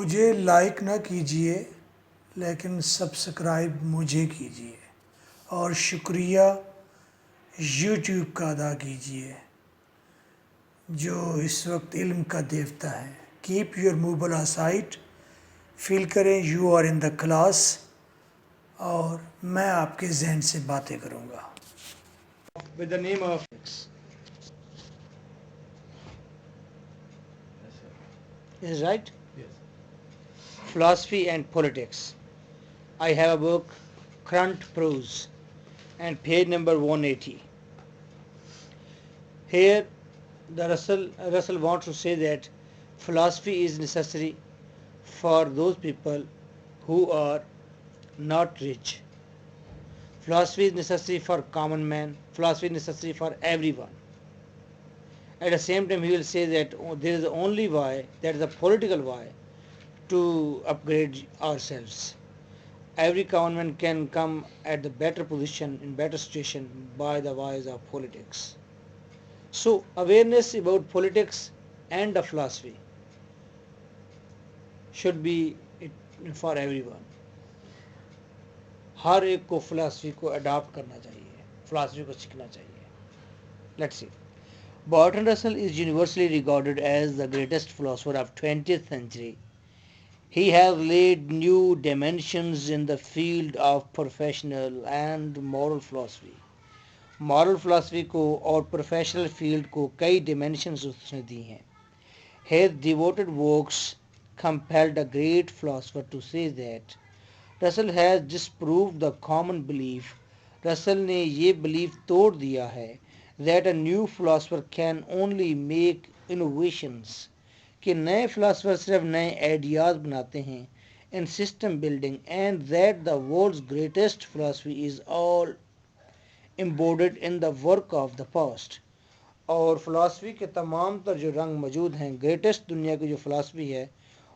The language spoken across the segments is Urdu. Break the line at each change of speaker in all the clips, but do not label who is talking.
مجھے لائک نہ کیجیے لیکن سبسکرائب مجھے کیجیے اور شکریہ یوٹیوب کا ادا کیجیے جو اس وقت علم کا دیوتا ہے. Keep your mobile aside, feel کریں you are in the class اور میں آپ کے ذہن سے باتیں کروں گا.
with the name of is right. Philosophy and politics. I have a book, Current Prose, and page number 180. Here the Russell wants to say that philosophy is necessary for those people who are not rich. Philosophy is necessary for common man. Philosophy is necessary for everyone. At the same time, he will say that there is the only way, that is a political way, to upgrade ourselves. Every common man can come at the better position, in better situation by the wise of politics. So, awareness about politics and the philosophy should be for everyone. ہر ایک کو فلاسفی کو اڈاپٹ کرنا چاہیے، فلاسفی کو سیکھنا چاہیے. Let's see. Bertrand Russell is universally regarded as the greatest philosopher of 20th century. He has laid new dimensions in the field of professional and moral philosophy. Moral philosophy کو اور professional field کو کئی dimensions اس نے دی ہیں. His devoted works compelled a great philosopher to say that Russell has disproved the common belief. Russell نے یہ belief توڑ دیا ہے that a new philosopher can only make innovations, کہ نئے فلاسفر صرف نئے آئیڈیاز بناتے ہیں in system building, and that the world's greatest philosophy is all embodied in the work of the past. اور فلاسفی کے تمام تر جو رنگ موجود ہیں، گریٹسٹ دنیا کی جو فلاسفی ہے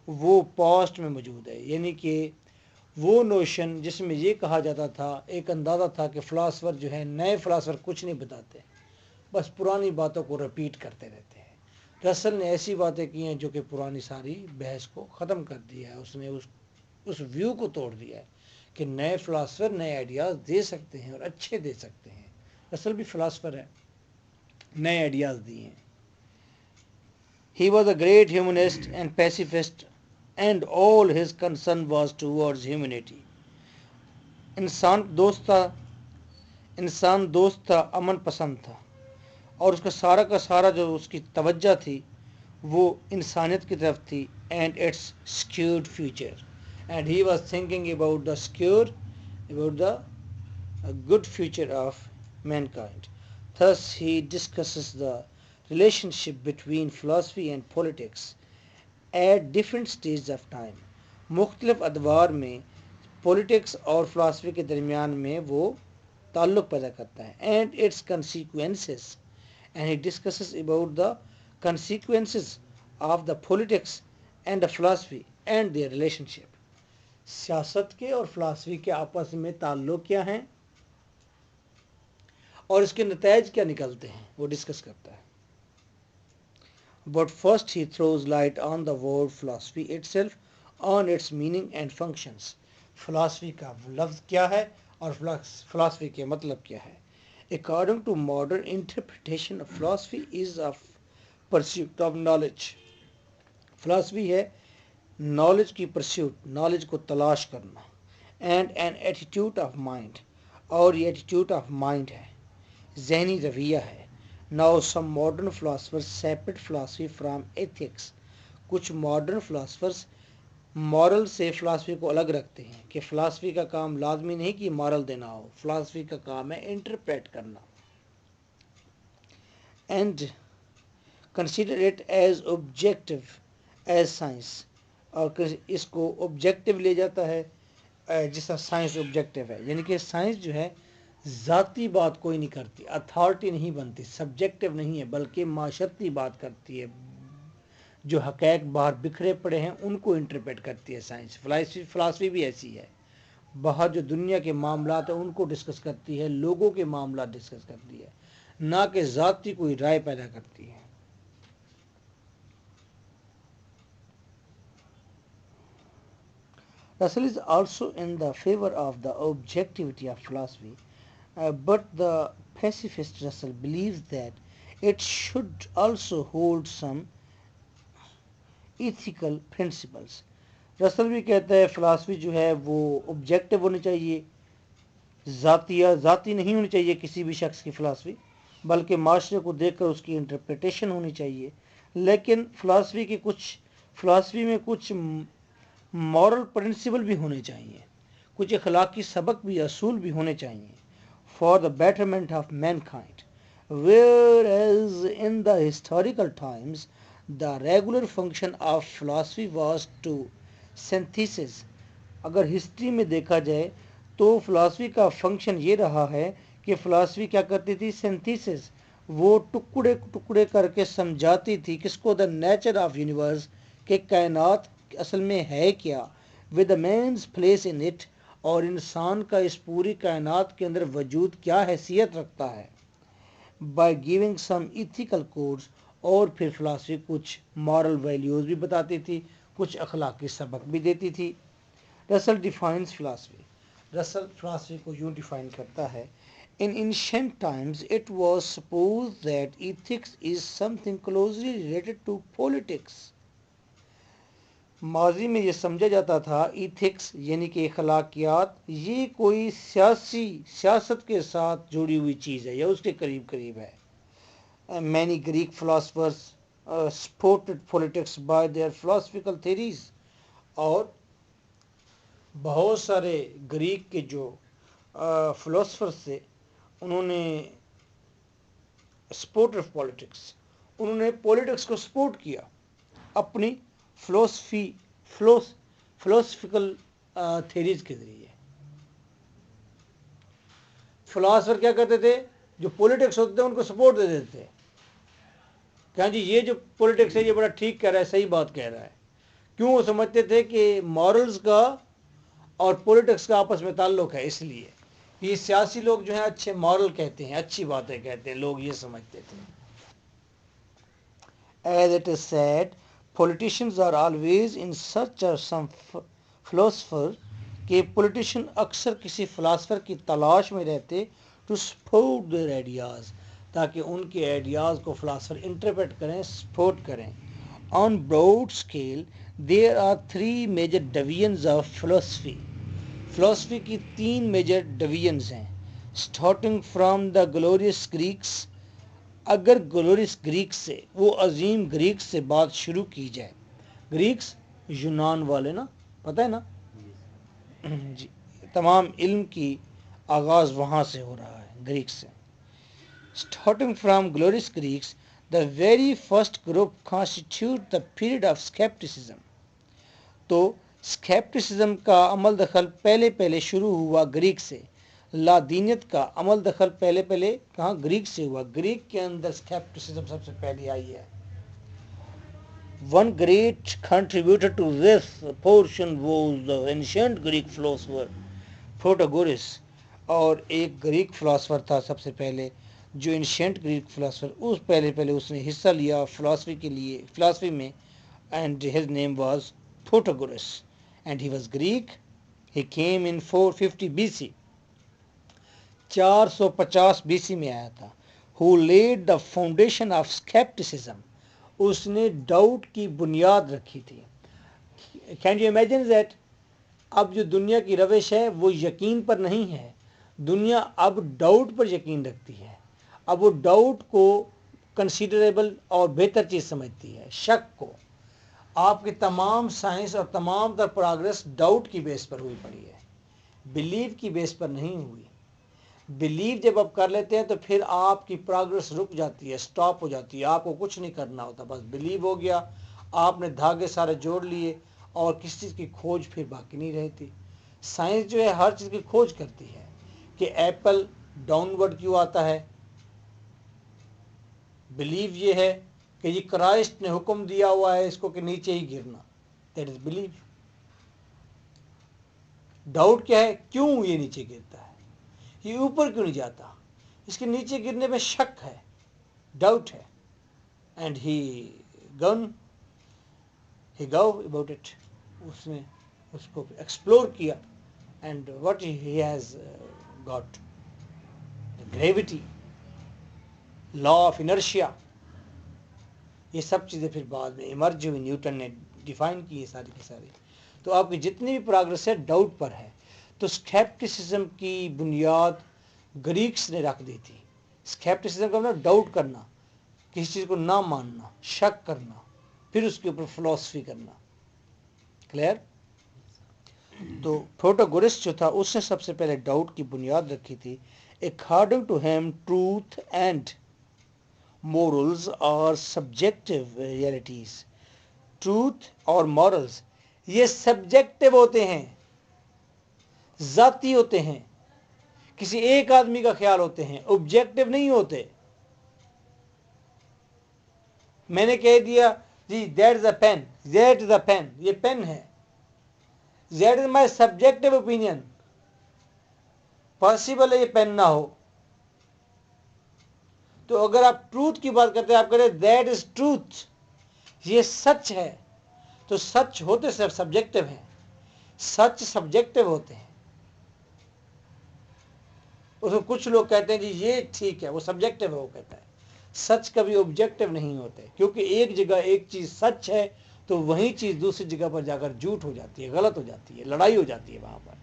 وہ پاسٹ میں موجود ہے. یعنی کہ وہ نوشن جس میں یہ کہا جاتا تھا، ایک اندازہ تھا کہ فلاسفر جو ہے، نئے فلاسفر کچھ نہیں بتاتے، بس پرانی باتوں کو رپیٹ کرتے رہتے ہیں. رسل نے ایسی باتیں کی ہیں جو کہ پرانی ساری بحث کو ختم کر دیا ہے. اس نے اس ویو کو توڑ دیا ہے کہ نئے فلاسفر نئے آئیڈیاز دے سکتے ہیں اور اچھے دے سکتے ہیں. رسل بھی فلاسفر ہے، نئے آئیڈیاز دیے ہیں. He was a great humanist and pacifist, and all his concern was towards humanity. انسان دوست تھا، امن پسند تھا، اور اس کا سارا جو اس کی توجہ تھی وہ انسانیت کی طرف تھی. And its secured future, and he was thinking about the secure, about the good future of mankind. Thus he discusses the relationship between philosophy and politics at different stages of time. مختلف ادوار میں پولیٹکس اور فلاسفی کے درمیان میں وہ تعلق پیدا کرتا ہے. And its consequences, and he discusses about the consequences of the politics and the philosophy and their relationship. سیاست کے اور فلاسفی کے آپس میں تعلق کیا ہیں اور اس کے نتائج کیا نکلتے ہیں، وہ ڈسکس کرتا ہے. But first he throws light on the word philosophy itself, on its meaning and functions. Philosophy کا لفظ کیا ہے اور فلاسفی کے مطلب کیا ہے. According to modern interpretation of philosophy is a pursuit of knowledge. Philosophy ہے نالج کی پرسیوٹ، نالج کو تلاش کرنا. And an attitude of mind, اور یہ ایٹیٹیوڈ آف مائنڈ ہے، ذہنی رویہ ہے. Now some modern philosophers separate philosophy from ethics. کچھ ماڈرن فلاسفرز مورل سے فلاسفی کو الگ رکھتے ہیں کہ فلاسفی کا کام لازمی نہیں کہ مورل دینا ہو، فلاسفی کا کام ہے انٹرپریٹ کرنا. And consider it as objective as science, اور اس کو آبجیکٹو لے جاتا ہے جس طرح سائنس آبجیکٹو ہے. یعنی کہ سائنس جو ہے ذاتی بات کوئی نہیں کرتی، اتھارٹی نہیں بنتی، سبجیکٹو نہیں ہے، بلکہ معاشرتی بات کرتی ہے. جو حقائق باہر بکھرے پڑے ہیں ان کو انٹرپریٹ کرتی ہے سائنس. فلاسفی بھی ایسی ہے، باہر جو دنیا کے معاملات ہیں ان کو ڈسکس کرتی ہے، لوگوں کے معاملات ڈسکس کرتی ہے، نہ کہ ذاتی کوئی رائے پیدا کرتی ہے. Russell is also in the favor of the objectivity of philosophy, but the pacifist Russell believes that it should also hold some ethical principles. رسل بھی کہتا ہے فلاسفی جو ہے وہ آبجیکٹو ہونی چاہیے، ذاتی نہیں ہونی چاہیے کسی بھی شخص کی فلاسفی، بلکہ معاشرے کو دیکھ کر اس کی انٹرپریٹیشن ہونی چاہیے. لیکن فلاسفی میں کچھ مورل پرنسپل بھی ہونے چاہیے، کچھ اخلاقی سبق بھی، اصول بھی ہونے چاہیے. For the betterment of mankind, whereas in the historical times the regular function of philosophy was to synthesis. اگر ہسٹری میں دیکھا جائے تو فلاسفی کا فنکشن یہ رہا ہے کہ فلاسفی کیا کرتی تھی؟ سینتھیسس. وہ ٹکڑے ٹکڑے کر کے سمجھاتی تھی کس کو؟ دا نیچر آف یونیورس، کہ کائنات اصل میں ہے کیا، with man's place in it, اور انسان کا اس پوری کائنات کے اندر وجود کیا حیثیت رکھتا ہے. By giving some ethical codes, اور پھر فلاسفی کچھ مارل ویلیوز بھی بتاتی تھی، کچھ اخلاقی سبق بھی دیتی تھی. رسل ڈیفائنز فلاسفی. رسل فلاسفی کو یوں ڈیفائن کرتا ہے: In ancient times it was supposed that ethics is something closely related to politics. ماضی میں یہ سمجھا جاتا تھا ایتھکس یعنی کہ اخلاقیات یہ کوئی سیاست کے ساتھ جڑی ہوئی چیز ہے یا اس کے قریب قریب ہے. Many Greek philosophers supported politics by their philosophical theories. اور بہت سارے گریک کے جو فلاسفرز تھے انہوں نے سپورٹ آف پالیٹکس، انہوں نے پولیٹکس کو سپورٹ کیا اپنی فلاسفیکل تھیریز کے ذریعے. فلاسفر کیا کرتے تھے؟ جو پولیٹکس ہوتے تھے ان کو سپورٹ دے دیتے تھے کہ ہاں جی یہ جو پولیٹکس ہے یہ بڑا ٹھیک کہہ رہا ہے، صحیح بات کہہ رہا ہے. کیوں؟ وہ سمجھتے تھے کہ مورلز کا اور پولیٹکس کا آپس میں تعلق ہے، اس لیے یہ سیاسی لوگ جو ہیں اچھے مورل کہتے ہیں، اچھی باتیں کہتے ہیں، لوگ یہ سمجھتے تھے. As it is said, politicians are always in search of some philosopher, کہ پولیٹیشین اکثر کسی فلاسفر کی تلاش میں رہتے ٹو سپورٹ their ideas، تاکہ ان کے آئیڈیاز کو فلاسفر انٹرپریٹ کریں، سپورٹ کریں. On broad scale there are three major divisions of philosophy. Philosophy کی تین میجر ڈویژنز ہیں. Starting from the glorious Greeks, اگر گلوریس گریک سے، وہ عظیم گریک سے بات شروع کی جائے. گریکس یونان والے نا، پتہ ہے نا جی، تمام علم کی آغاز وہاں سے ہو رہا ہے، گریک سے. Starting from glorious Greeks the very first group constitute the period of scepticism. تو اسکیپٹسزم کا عمل دخل پہلے شروع ہوا گریک سے. لادینیت کا عمل دخل پہلے کہاں؟ گریک سے ہوا. گریک کے اندر اسکیپٹسزم سب سے پہلے آئی ہے. One great contributor to this portion was the ancient Greek philosopher Protagoras. اور ایک گریک فلاسفر تھا سب سے پہلے جو انشینٹ گریک فلاسفر، اس پہلے اس نے حصہ لیا فلاسفی میں، and his name was Protagoras and he was Greek. He came in 450 BC. 450 BC میں آیا تھا. Who laid the foundation of skepticism. اس نے ڈاؤٹ کی بنیاد رکھی تھی. Can you imagine that؟ اب جو دنیا کی روش ہے وہ یقین پر نہیں ہے، دنیا اب ڈاؤٹ پر یقین رکھتی ہے. اب وہ ڈاؤٹ کو کنسیڈریبل اور بہتر چیز سمجھتی ہے، شک کو. آپ کی تمام سائنس اور تمام تر پروگریس ڈاؤٹ کی بیس پر ہوئی پڑی ہے، بلیو کی بیس پر نہیں ہوئی. بلیو جب آپ کر لیتے ہیں تو پھر آپ کی پروگریس رک جاتی ہے، سٹاپ ہو جاتی ہے، آپ کو کچھ نہیں کرنا ہوتا، بس بلیو ہو گیا، آپ نے دھاگے سارے جوڑ لیے اور کسی چیز کی کھوج پھر باقی نہیں رہتی. سائنس جو ہے ہر چیز کی کھوج کرتی ہے کہ ایپل ڈاؤن ورڈ کیوں آتا ہے. بلیو یہ ہے کہ یہ کرائسٹ نے حکم دیا ہوا ہے اس کو کہ نیچے ہی گرنا، دیٹ از بلیو. ڈاؤٹ کیا ہے؟ کیوں یہ نیچے گرتا ہے، یہ اوپر کیوں نہیں جاتا، اس کے نیچے گرنے میں شک ہے، ڈاؤٹ ہے. And he go about it, اس نے اس کو ایکسپلور کیا and what he has got gravity law of inertia یہ سب چیزیں پھر بعد میں ایمرج ہوئی نیوٹن نے ڈیفائن کی ساری کی ساری تو آپ کی جتنی بھی پروگرس ہے ڈاؤٹ پر ہے تو اسکیپٹسزم کی بنیاد گریکس نے رکھ دی تھی اسکیپٹسزم کا مطلب ڈاؤٹ کرنا کسی چیز کو نہ ماننا شک کرنا پھر اس کے اوپر فلاسفی کرنا کلیئر تو پروٹاگورس جو تھا اس نے سب سے پہلے ڈاؤٹ کی بنیاد رکھی تھی according to him truth and morals are subjective realities truth اور morals یہ سبجیکٹو ہوتے ہیں ذاتی ہوتے ہیں کسی ایک آدمی کا خیال ہوتے ہیں آبجیکٹو نہیں ہوتے میں نے کہہ دیا جی that is a pen that is a pen یہ پین ہے that is my subjective opinion possible ہے یہ پین نہ ہو تو اگر آپ ٹروتھ کی بات کرتے ہیں آپ کہتے ہیں دیٹ از ٹروتھ یہ سچ ہے تو سچ ہوتے صرف سبجیکٹو ہیں سچ سبجیکٹو ہوتے ہیں اس میں کچھ لوگ کہتے ہیں جی یہ ٹھیک ہے وہ سبجیکٹو ہے وہ کہتا ہے سچ کبھی آبجیکٹو نہیں ہوتے کیونکہ ایک جگہ ایک چیز سچ ہے تو وہی چیز دوسری جگہ پر جا کر جھوٹ ہو جاتی ہے غلط ہو جاتی ہے لڑائی ہو جاتی ہے وہاں پر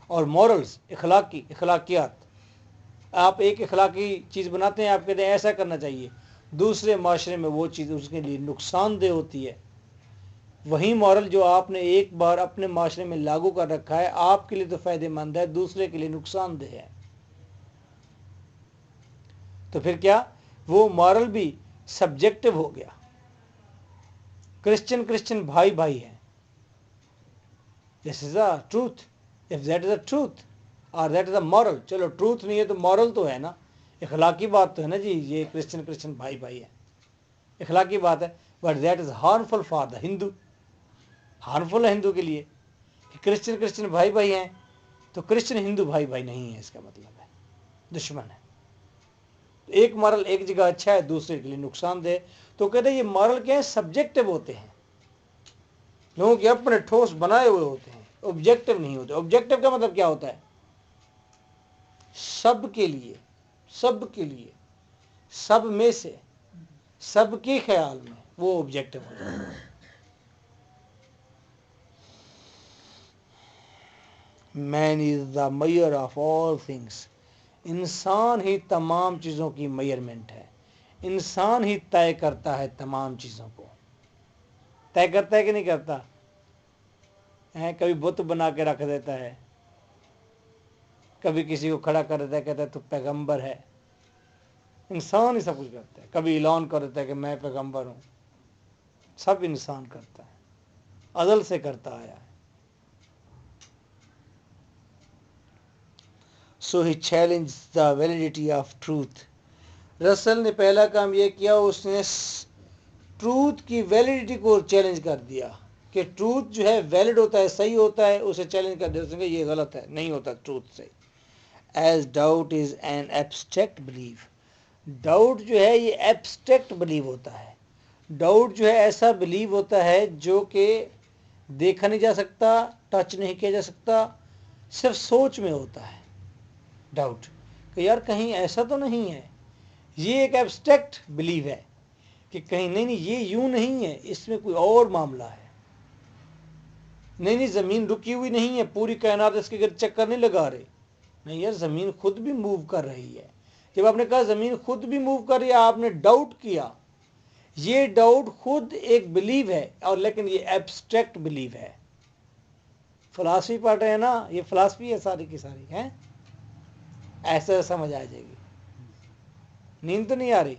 اور مورلز اخلاقیات آپ ایک اخلاقی چیز بناتے ہیں آپ کہتے ہیں ایسا کرنا چاہیے دوسرے معاشرے میں وہ چیز اس کے لیے نقصان دہ ہوتی ہے وہی مورل جو آپ نے ایک بار اپنے معاشرے میں لاگو کر رکھا ہے آپ کے لیے تو فائدہ مند ہے دوسرے کے لیے نقصان دہ ہے تو پھر کیا وہ مورل بھی سبجیکٹو ہو گیا کرسچن بھائی بھائی ہیں this is a truth of that is a truth اور دیٹ از اے مورل چلو ٹروتھ نہیں ہے تو مورل تو ہے نا اخلاقی بات تو ہے نا جی یہ کرسچن بھائی بھائی ہے اخلاقی بات ہے but that is harmful for the Hindu harmful ہے ہندو کے لیے کرسچن بھائی بھائی ہیں تو کرسچن ہندو بھائی بھائی نہیں ہے اس کا مطلب ہے دشمن ہے ایک مورل ایک جگہ اچھا ہے دوسرے کے لیے نقصان دہ تو کہتے ہیں یہ مورل کیا ہے سبجیکٹو ہوتے ہیں لوگوں کے اپنے ٹھوس بنائے ہوئے ہوتے ہیں آبجیکٹو نہیں ہوتے آبجیکٹو کا مطلب کیا ہوتا ہے سب کے لیے سب میں سے سب کے خیال میں وہ آبجیکٹو ہو جاتا ہے مین از دا میئر آف آل تھنگس انسان ہی تمام چیزوں کی میئرمنٹ ہے انسان ہی طے کرتا ہے تمام چیزوں کو طے کرتا ہے کہ نہیں کرتا کبھی بت بنا کے رکھ دیتا ہے کبھی کسی کو کھڑا کر دیتا ہے کہتا ہے تو پیغمبر ہے انسان ہی سب کچھ کرتا ہے کبھی اعلان کر دیتا ہے کہ میں پیغمبر ہوں سب انسان کرتا ہے ازل سے کرتا آیا ہے so he challenge the validity of truth Russell نے پہلا کام یہ کیا اس نے ٹروتھ کی ویلڈیٹی کو چیلنج کر دیا کہ ٹروتھ جو ہے ویلڈ ہوتا ہے صحیح ہوتا ہے اسے چیلنج کر دیا اس نے کہا یہ غلط ہے نہیں ہوتا ٹروتھ سے as doubt is an abstract belief doubt جو ہے یہ ایبسٹریکٹ بلیو ہوتا ہے ڈاؤٹ جو ہے ایسا بلیو ہوتا ہے جو کہ دیکھا نہیں جا سکتا ٹچ نہیں کیا جا سکتا صرف سوچ میں ہوتا ہے ڈاؤٹ کہ یار کہیں ایسا تو نہیں ہے یہ ایک ایبسٹریکٹ بلیو ہے کہ کہیں نہیں یہ یوں نہیں ہے اس میں کوئی اور معاملہ ہے نہیں زمین رکی ہوئی نہیں ہے پوری کائنات اس کے گرد چکر نہیں لگا رہے نہیں یار زمین خود بھی موو کر رہی ہے جب آپ نے کہا زمین خود بھی موو کر رہی ہے آپ نے ڈاؤٹ کیا یہ ڈاؤٹ خود ایک بلیو ہے اور لیکن یہ ایبسٹریکٹ بلیو ہے فلاسفی پڑھ رہے ہیں نا یہ فلاسفی ہے ساری کی ساری ہے ایسا سمجھ آ جائے گی نیند تو نہیں آ رہی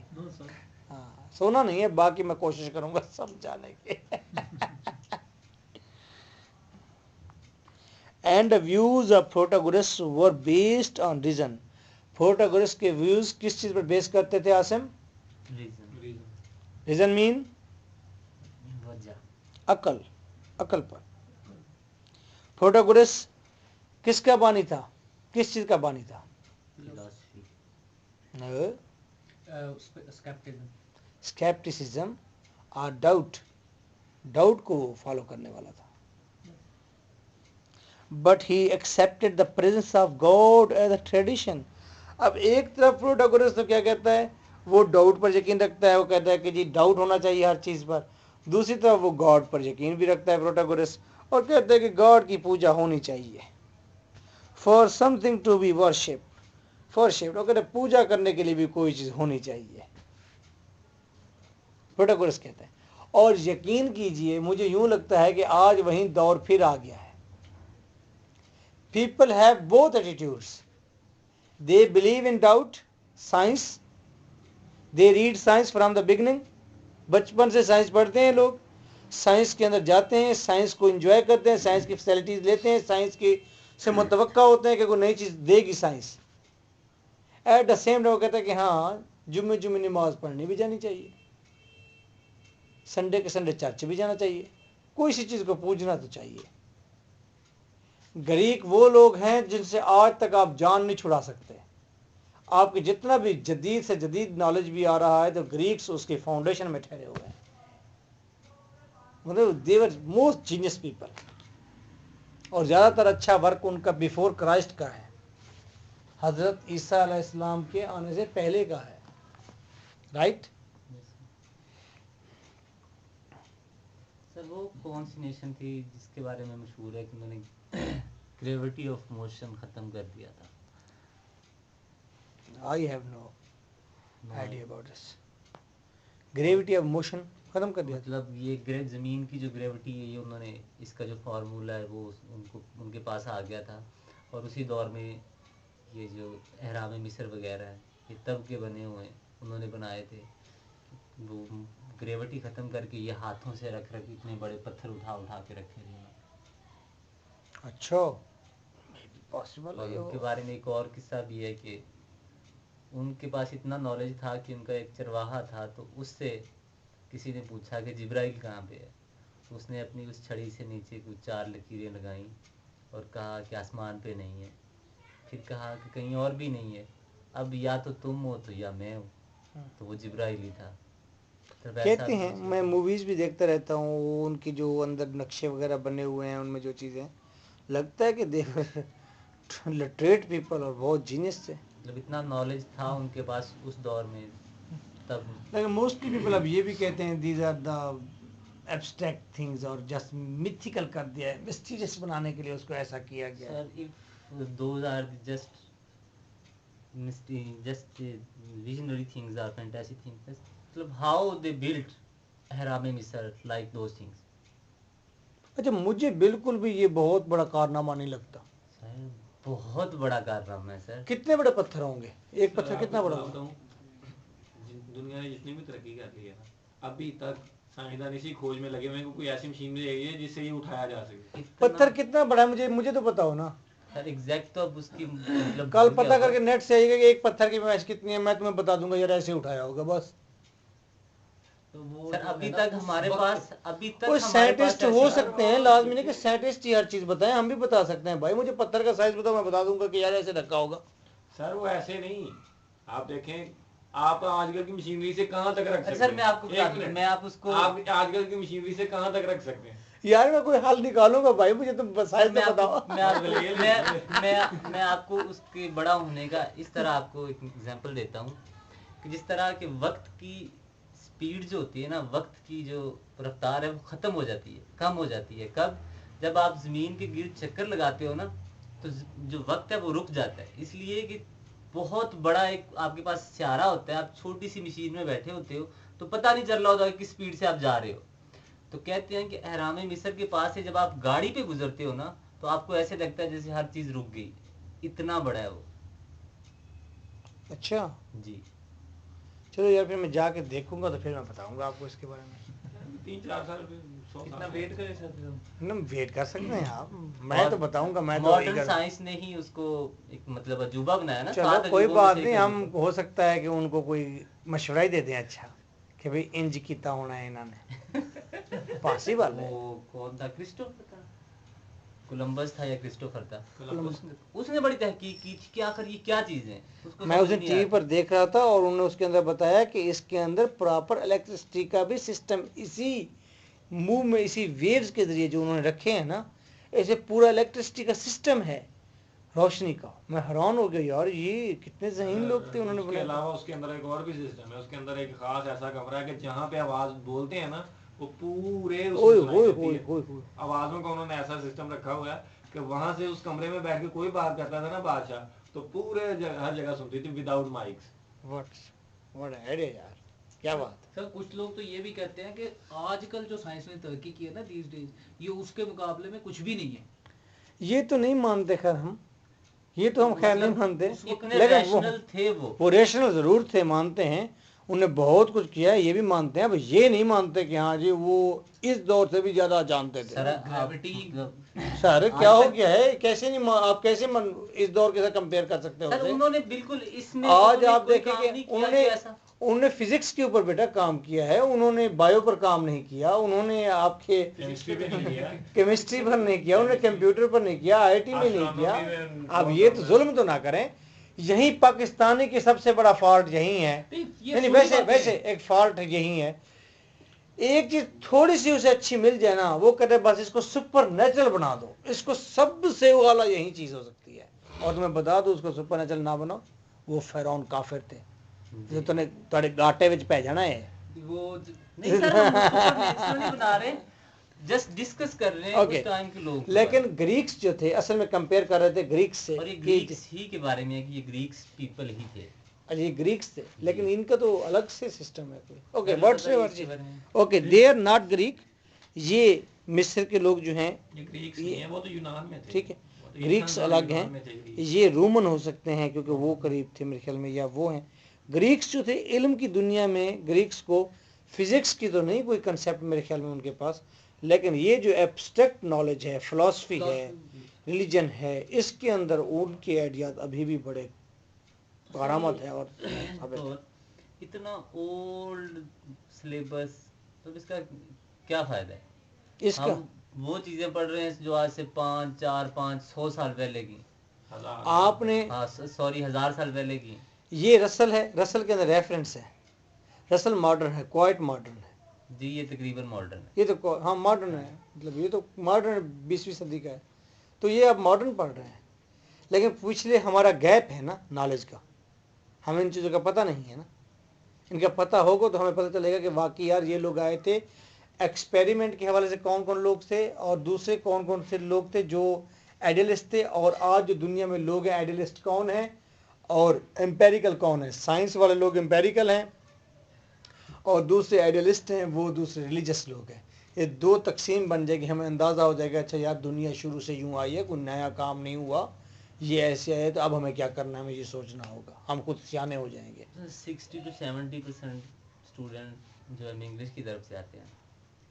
ہاں سونا نہیں ہے باقی میں کوشش کروں گا سمجھانے کی and views of Protagoras were based on reason Protagoras کے ویوز کس چیز پر بیس کرتے تھے عاصم ریزن مین عقل پر پروٹاگورس کس کا بانی تھا کس چیز کا بانی تھا اسکیپٹسزم اور ڈاؤٹ ڈاؤٹ کو فالو کرنے والا تھا. But he accepted the presence of God as a tradition. اب ایک طرف پروٹاگورس تو کیا کہتا ہے, وہ ڈاؤٹ پر یقین رکھتا ہے, وہ کہتا ہے کہ جی ڈاؤٹ ہونا چاہیے ہر چیز پر. دوسری طرف وہ گاڈ پر یقین بھی رکھتا ہے پروٹاگورس, اور کہتا ہے کہ گاڈ کی پوجا ہونی چاہیے. For something to be worship, وہ کہتے ہیں پوجا کرنے کے لیے بھی کوئی چیز ہونی چاہیے, پروٹاگورس کہتا ہے. اور یقین کیجئے مجھے یوں لگتا ہے کہ آج وہیں دور پھر آ گیا ہے. People have both attitudes. They believe in doubt science, they read science from the beginning. بچپن سے سائنس پڑھتے ہیں لوگ, سائنس کے اندر جاتے ہیں, سائنس کو انجوائے کرتے ہیں, سائنس کی فیسلٹیز لیتے ہیں, سائنس کی سے متوقع ہوتے ہیں کہ کوئی نئی چیز دے گی science. At the same time وہ کہتا ہے کہ ہاں جمعے نماز پڑھنی بھی جانی چاہیے, سنڈے کے سنڈے چرچ بھی جانا چاہیے, کوئی سی چیز کو پوجنا تو چاہیے. گریک وہ لوگ ہیں جن سے آج تک آپ جان نہیں چھڑا سکتے. آپ کے جتنا بھی جدید سے جدید نالج بھی آ رہا ہے تو گریکس اس کے فاؤنڈیشن میں ٹھہرے ہوئے ہیں. مطلب they were most genius people. اور زیادہ تر اچھا ورک ان کا بیفور کرائسٹ کا ہے, حضرت عیسیٰ علیہ السلام کے آنے سے پہلے کا ہے, رائٹ.
سر وہ کون سی نیشن تھی جس کے بارے میں مشہور ہے کہ انہوں نے گریوٹی آف موشن ختم کر دیا تھا؟
I have no idea about this. Gravity of motion ختم کر دیا تھا.
مطلب یہ زمین کی جو گریوٹی ہے, یہ انہوں نے اس کا جو فارمولا ہے وہ ان کے پاس آ گیا تھا, اور اسی دور میں یہ جو اہرام مصر وغیرہ ہے یہ تب کے بنے ہوئے ہیں, انہوں نے بنائے تھے. وہ گریوٹی ختم کر کے یہ ہاتھوں سے رکھ اتنے بڑے پتھر اٹھا کے رکھے تھے.
اچھا پاسبل
اور
ہے.
ان کے بارے میں ایک اور قصہ بھی ہے کہ ان کے پاس اتنا نالج تھا کہ ان کا ایک چرواہا تھا, تو اس سے کسی نے پوچھا کہ جبرائیل کہاں پہ ہے, تو اس نے اپنی اس چھڑی سے نیچے کچھ 4 لکیریں لگائیں اور کہا کہ آسمان پہ نہیں ہے. پھر کہا کہ کہیں اور بھی نہیں ہے, اب یا تو تم ہو تو یا میں ہوں. تو وہ جبرائیل ہی تھا.
کہتے ہیں, میں موویز بھی دیکھتا رہتا ہوں, وہ ان کی جو اندر نقشے وغیرہ بنے ہوئے ہیں ان میں جو چیزیں, لگتا ہے کہ دیکھ لٹریٹ پیپل اور بہت جینیس تھے.
مطلب اتنا نالج تھا ان کے پاس اس دور میں. تب
لیکن موسٹلی پیپل اب یہ بھی کہتے ہیں these are the abstract things, اور جسٹ میتھیکل کر دیا ہے, مسٹیریس بنانے کے لیے اس کو ایسا کیا گیا ہے.
سر if those are just visionary things or fantasy things, مطلب how they built اہرام مصر like those things.
اچھا مجھے بالکل بھی یہ بہت بڑا کارنامہ نہیں لگتا.
سر بہت بڑا کارنامہ ہے سر.
کتنے بڑے پتھر ہوں گے, ایک پتھر کتنا بڑا ہوگا؟
دنیا نے جتنی بھی ترقی کر لی ہے ابھی تک سائنسدان اسی کھوج میں لگے ہوئے ہیں کہ کوئی ایسی مشینری ہے جس سے یہ اٹھایا جا سکے.
پتھر کتنا بڑا ہے مجھے تو پتا ہو نا
سر ایگزیکٹ. تو اب اس کی مطلب
کل پتہ کر کے نیٹ سے آئیے گا کہ ایک پتھر کی میچ کتنی ہے, میں تمہیں بتا دوں گا یار ایسے اٹھایا ہوگا بس.
سر ابھی تک ہمارے پاس
کوئی سائنٹسٹ ہو سکتے ہیں, لازمی نہیں کہ سائنٹسٹ ہی ہر چیز بتائیں, ہم بھی بتا سکتے ہیں بھائی. مجھے پتھر کا سائز بتاؤ, میں بتا دوں گا کہ یار ایسے رکھا ہوگا.
سر وہ ایسے نہیں, آپ دیکھیں آپ آج کل کی مشینری سے کہاں تک رکھ سکتے ہیں.
سر میں آپ کو بتا دوں, میں آپ اس کو
آپ آج کل کی مشینری سے کہاں تک رکھ سکتے ہیں.
یار میں کوئی حل نکالوں گا بھائی, مجھے تم سائز تو بتاؤ.
میں آپ کو اس کے بڑا ہونے کا اس طرح آپ کو ایک ایگزامپل دیتا ہوں کہ جس طرح کہ وقت کی سپیڈ جو ہوتی ہے نا, وقت کی جو رفتار ہے وہ ختم ہو جاتی ہے, کم ہو جاتی ہے. کب؟ جب آپ زمین کے گرد چکر لگاتے ہو نا, تو جو وقت ہے وہ رک جاتا ہے. اس لیے کہ بہت بڑا ایک آپ کے پاس سیارہ ہوتا ہے, آپ چھوٹی سی مشین میں بیٹھے ہوتے ہو تو پتہ نہیں چل رہا ہوتا کہ کس سپیڈ سے آپ جا رہے ہو. تو کہتے ہیں کہ اہرام مصر کے پاس سے جب آپ گاڑی پہ گزرتے ہو نا, تو آپ کو ایسے لگتا ہے جیسے ہر چیز رک گئی, اتنا بڑا ہے وہ.
اچھا
جی
چلو یار, پھر میں جا کے دیکھوں گا تو پھر میں بتاؤں گا آپ کو اس کے بارے میں.
3-4 سال
کتنا ویٹ کرے سر.
نا ویٹ کر سکتے ہیں آپ, میں تو بتاؤں گا. میں تو
ماڈرن سائنس نے ہی اس کو ایک مطلب عجوبہ بنایا نا.
چلو کوئی بات نہیں, ہم ہو سکتا ہے کہ ان کو کوئی مشورہ ہی دے دیں اچھا کہ بھئی انج کیتا ہونا ہے انہوں نے. پاسبل ہے.
وہ کون تھا, کرسٹوفر تھا, کولمبس تھا یا کرسٹوفر تھا, اس نے بڑی تحقیق کی تھی کہ آخر یہ کیا چیز ہے.
میں اسے ٹی وی پر دیکھ رہا تھا اور انہوں نے اس کے اندر بتایا کہ اس کے اندر پراپر الیکٹرسٹی کا بھی سسٹم اسی منہ میں اسی ویوز کے ذریعے جو انہوں نے رکھے ہیں نا، ایسے پورا الیکٹرسٹی کا سسٹم ہے روشنی کا. میں حیران ہو گیا یار یہ کتنے ذہین لوگ تھے انہوں نے
اس کے
بنایا.
علاوہ اس کے اندر ایک اور بھی سسٹم ہے. اس کے اندر ایک خاص ایسا کمرہ ہے کہ جہاں پہ آواز بولتے ہیں نا وہ پورے اس میں سنائی دیتی ہے. آوازوں کا انہوں نے ایسا سسٹم رکھا ہوا ہے کہ وہاں سے اس کمرے میں بیٹھ کے کوئی بات کرتا تھا نا بادشاہ تو پورے ہر جگہ سنتی تھی وداؤٹ مائکس.
واٹ آئیڈیا یار، کیا بات.
سر کچھ لوگ تو یہ بھی کہتے ہیں کہ آج کل جو سائنس نے ترقی کی ہے نا دیز ڈیز، یہ اس کے مقابلے میں کچھ بھی نہیں ہے.
یہ تو نہیں مانتے خیر ہم، یہ تو ہم خیر نہیں مانتے،
اتنے
لیکن
ریشنل تھے
وہ ریشنل ضرور تھے، مانتے ہیں انہوں نے بہت کچھ کیا ہے، یہ بھی مانتے ہیں. اب یہ نہیں مانتے کہ ہاں جی وہ اس دور سے بھی زیادہ جانتے تھے. سر کیا ہو گیا ہے، کیسے نہیں آپ کیسے اس دور کے ساتھ کمپیئر کر سکتے
سر
ہو؟
انہوں نے بالکل اس میں
آج آپ دیکھیں کہ انہوں نے فزکس کے اوپر بیٹا کام کیا ہے، انہوں نے بایو پر کام نہیں کیا، انہوں نے آپ کے کیمسٹری پر نہیں کیا، انہوں نے کمپیوٹر پر نہیں کیا، آئی ٹی میں نہیں کیا. اب یہ تو ظلم تو نہ کریں. یہی پاکستانی کی سب سے بڑا فالٹ یہی ہے. نہیں ویسے ایک فالٹ یہی ہے، ایک چیز تھوڑی سی اسے اچھی مل جائے نا وہ کہتے بس اس کو سپر نیچرل بنا دو، اس کو سب سے اعلیٰ یہی چیز ہو سکتی ہے. اور تمہیں بتا دو اس کو سپر نیچرل نہ بناؤ، وہ فرعون کافر تھے جو تھوڑے گاٹے وچ پہ جانا ہے.
وہ نہیں سر ہم سپر نیچرل نہیں بنا رہے، جسٹ ڈسکس کر رہے ہیں اس ٹائم کے لوگ.
لیکن گریکس جو تھے اصل میں کمپیئر کر رہے تھے گریکس سے،
اور یہ گریکس ہی کے بارے میں ہے کہ یہ گریکس پیپل ہی تھے.
یہ گریکس تھے لیکن ان کا تو الگ سے سسٹم ہے کوئی. اوکے ورڈ سے okay they are not Greek. یہ مصر کے لوگ جو ہیں
وہ تو یونان میں تھے،
ٹھیک ہے، گریکس الگ ہیں. یہ رومن ہو سکتے ہیں کیونکہ وہ قریب تھے میرے خیال میں، یا وہ ہیں گریکس جو تھے علم کی دنیا میں. گریکس کو فزکس کی تو نہیں کوئی کنسیپٹ میرے خیال میں ان کے پاس، لیکن یہ جو ایبسٹریکٹ نالج ہے، فلسفی ہے، ریلیجن ہے، اس کے اندر ان کے آئیڈیاز ابھی بھی بڑے کارآمد ہے. اور
اتنا اولڈ سلیبس، تو اس کا کیا فائدہ ہے؟
اس کا
وہ چیزیں پڑھ رہے ہیں جو آج سے 100 سال پہلے کی،
آپ نے
سوری 1000 سال پہلے کی.
یہ رسل ہے، رسل کے اندر ریفرنس ہے، رسل ماڈرن ہے، کوائٹ ماڈرن ہے.
جی یہ تقریباً ماڈرن ہے.
یہ تو ہاں ماڈرن ہے، مطلب یہ تو ماڈرن 20ویں صدی کا ہے. تو یہ اب ماڈرن پڑھ رہے ہیں، لیکن پچھلے ہمارا گیپ ہے نا نالج کا، ہمیں ان چیزوں کا پتہ نہیں ہے نا. ان کا پتہ ہوگا تو ہمیں پتہ چلے گا کہ واقعی یار یہ لوگ آئے تھے ایکسپیریمنٹ کے حوالے سے، کون کون لوگ تھے اور دوسرے کون کون سے لوگ تھے جو آئیڈیلسٹ تھے. اور آج جو دنیا میں لوگ ہیں آئیڈیلسٹ کون ہیں اور امپیریکل کون ہیں. سائنس والے لوگ امپیریکل ہیں اور دوسرے آئیڈیلسٹ ہیں، وہ دوسرے ریلیجس لوگ ہیں. یہ دو تقسیم بن جائے گی، ہمیں اندازہ ہو جائے گا اچھا یار دنیا شروع سے یوں آئی ہے، کوئی نیا کام نہیں ہوا، یہ ایسے آئے تو اب ہمیں کیا کرنا ہے، ہمیں یہ سوچنا ہوگا، ہم خود سیانے ہو جائیں گے.
60 to 70% اسٹوڈنٹ جو ہے انگلش کی طرف سے آتے ہیں،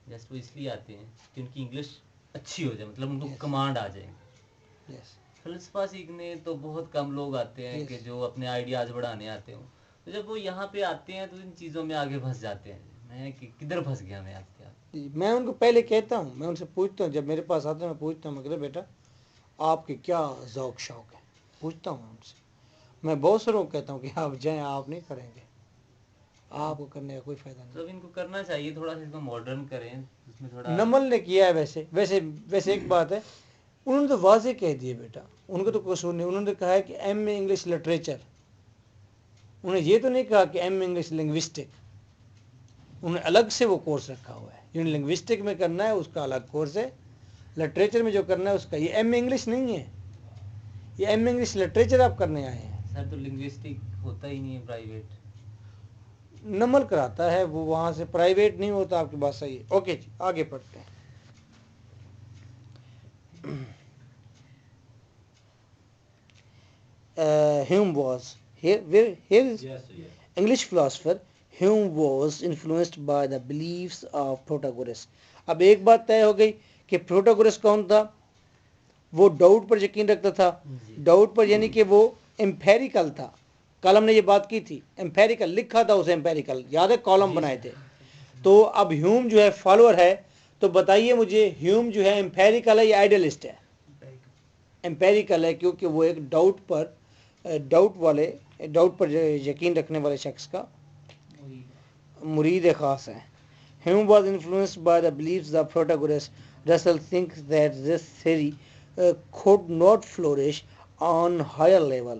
جسٹ وہ اس لیے آتے ہیں کہ ان کی انگلش اچھی ہو جائے، مطلب ان کو کمانڈ آ جائے. فلسفہ سیکھنے تو بہت کم لوگ آتے ہیں کہ جو اپنے آئیڈیاز بڑھانے آتے ہوں. تو جب وہ یہاں پہ آتے ہیں تو ان چیزوں میں آگے پھنس جاتے ہیں. میں کدھر پھنس گیا میں آپ کے؟
میں ان کو پہلے کہتا ہوں، میں ان سے پوچھتا ہوں، جب میرے پاس آتے ہیں میں پوچھتا ہوں، مگر بیٹا آپ کے کیا ذوق شوق ہے، پوچھتا ہوں ان سے. میں بہت سے لوگ کہتا ہوں کہ آپ جائیں، آپ نہیں کریں گے، آپ کو کرنے کا کوئی فائدہ نہیں.
تو ان کو کرنا چاہیے تھوڑا سا اس کو ماڈرن کریں، اس میں تھوڑا.
نمل نے کیا ہے ویسے ایک بات ہے، انہوں نے تو واضح کہہ دیے بیٹا، ان کو تو قصور نہیں. انہوں نے کہا ہے کہ ایم اے انگلش لٹریچر، انہوں نے یہ تو نہیں کہا کہ ایم اے انگلش لنگوسٹک. انہوں نے الگ سے وہ کورس رکھا ہوا ہے، جو لنگوسٹک میں کرنا ہے اس کا الگ کورس ہے، لٹریچر میں جو کرنا ہے اس کا. یہ ایم اے انگلش نہیں ہے، یہ ایم اے انگلش لٹریچر آپ کرنے آئے ہیں.
سر تو لنگوسٹک ہوتا ہی نہیں ہے پرائیویٹ.
نمل کراتا ہے وہ، وہاں سے پرائیویٹ نہیں ہوتا. آپ کی بات صحیح ہے. اوکے جی آگے پڑھتے ہیں. Hume was here is English philosopher. Hume was influenced by the beliefs of Protagoras. اب ایک بات طے ہو گئی کہ پروٹاگورس کون تھا، وہ ڈاؤٹ پر یقین رکھتا تھا. ڈاؤٹ پر یعنی کہ وہ امپیریکل تھا. کالم نے یہ بات کی تھی، امپیریکل لکھا تھا اسے، امپیریکل یاد ہے، کالم بنائے تھے. تو اب ہیوم جو ہے فالوور ہے، تو بتائیے مجھے ہیوم جو ہے امپیریکل ہے یا آئیڈیلسٹ ہے؟ امپیریکل ہے، کیونکہ وہ ایک ڈاؤٹ پر یقین رکھنے والے شخص کا مرید خاص ہے. Hume was influenced by the beliefs of Protagoras. Russell thinks that this theory could not flourish on higher level.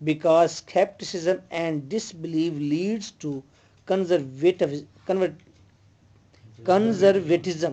because skepticism and disbelief leads to conservatism.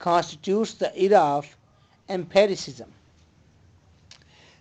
constitutes the era of empiricism.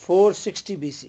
460 BC,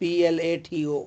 PLATO।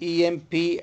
EMPIRICIST,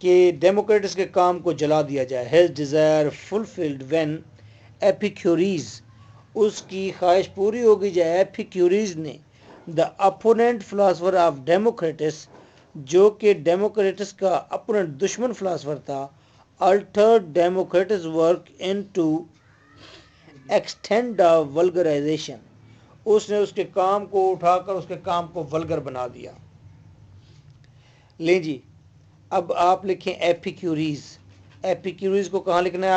کہ ڈیموکریٹس کے کام کو جلا دیا جائے. his desire fulfilled when Epicurus, اس کی خواہش پوری ہوگی جائے ایپیکیوریز نے the opponent philosopher of Democritus, جو کہ ڈیموکریٹس کا اپوننٹ دشمن فلاسفر تھا, altered Democritus' work into extent of vulgarization, اس نے اس کے کام کو اٹھا کر اس کے کام کو ولگر بنا دیا. لیں جی اب آپ لکھیں ایپیکیوریز. ایپیکیوریز کو کہاں لکھنا ہے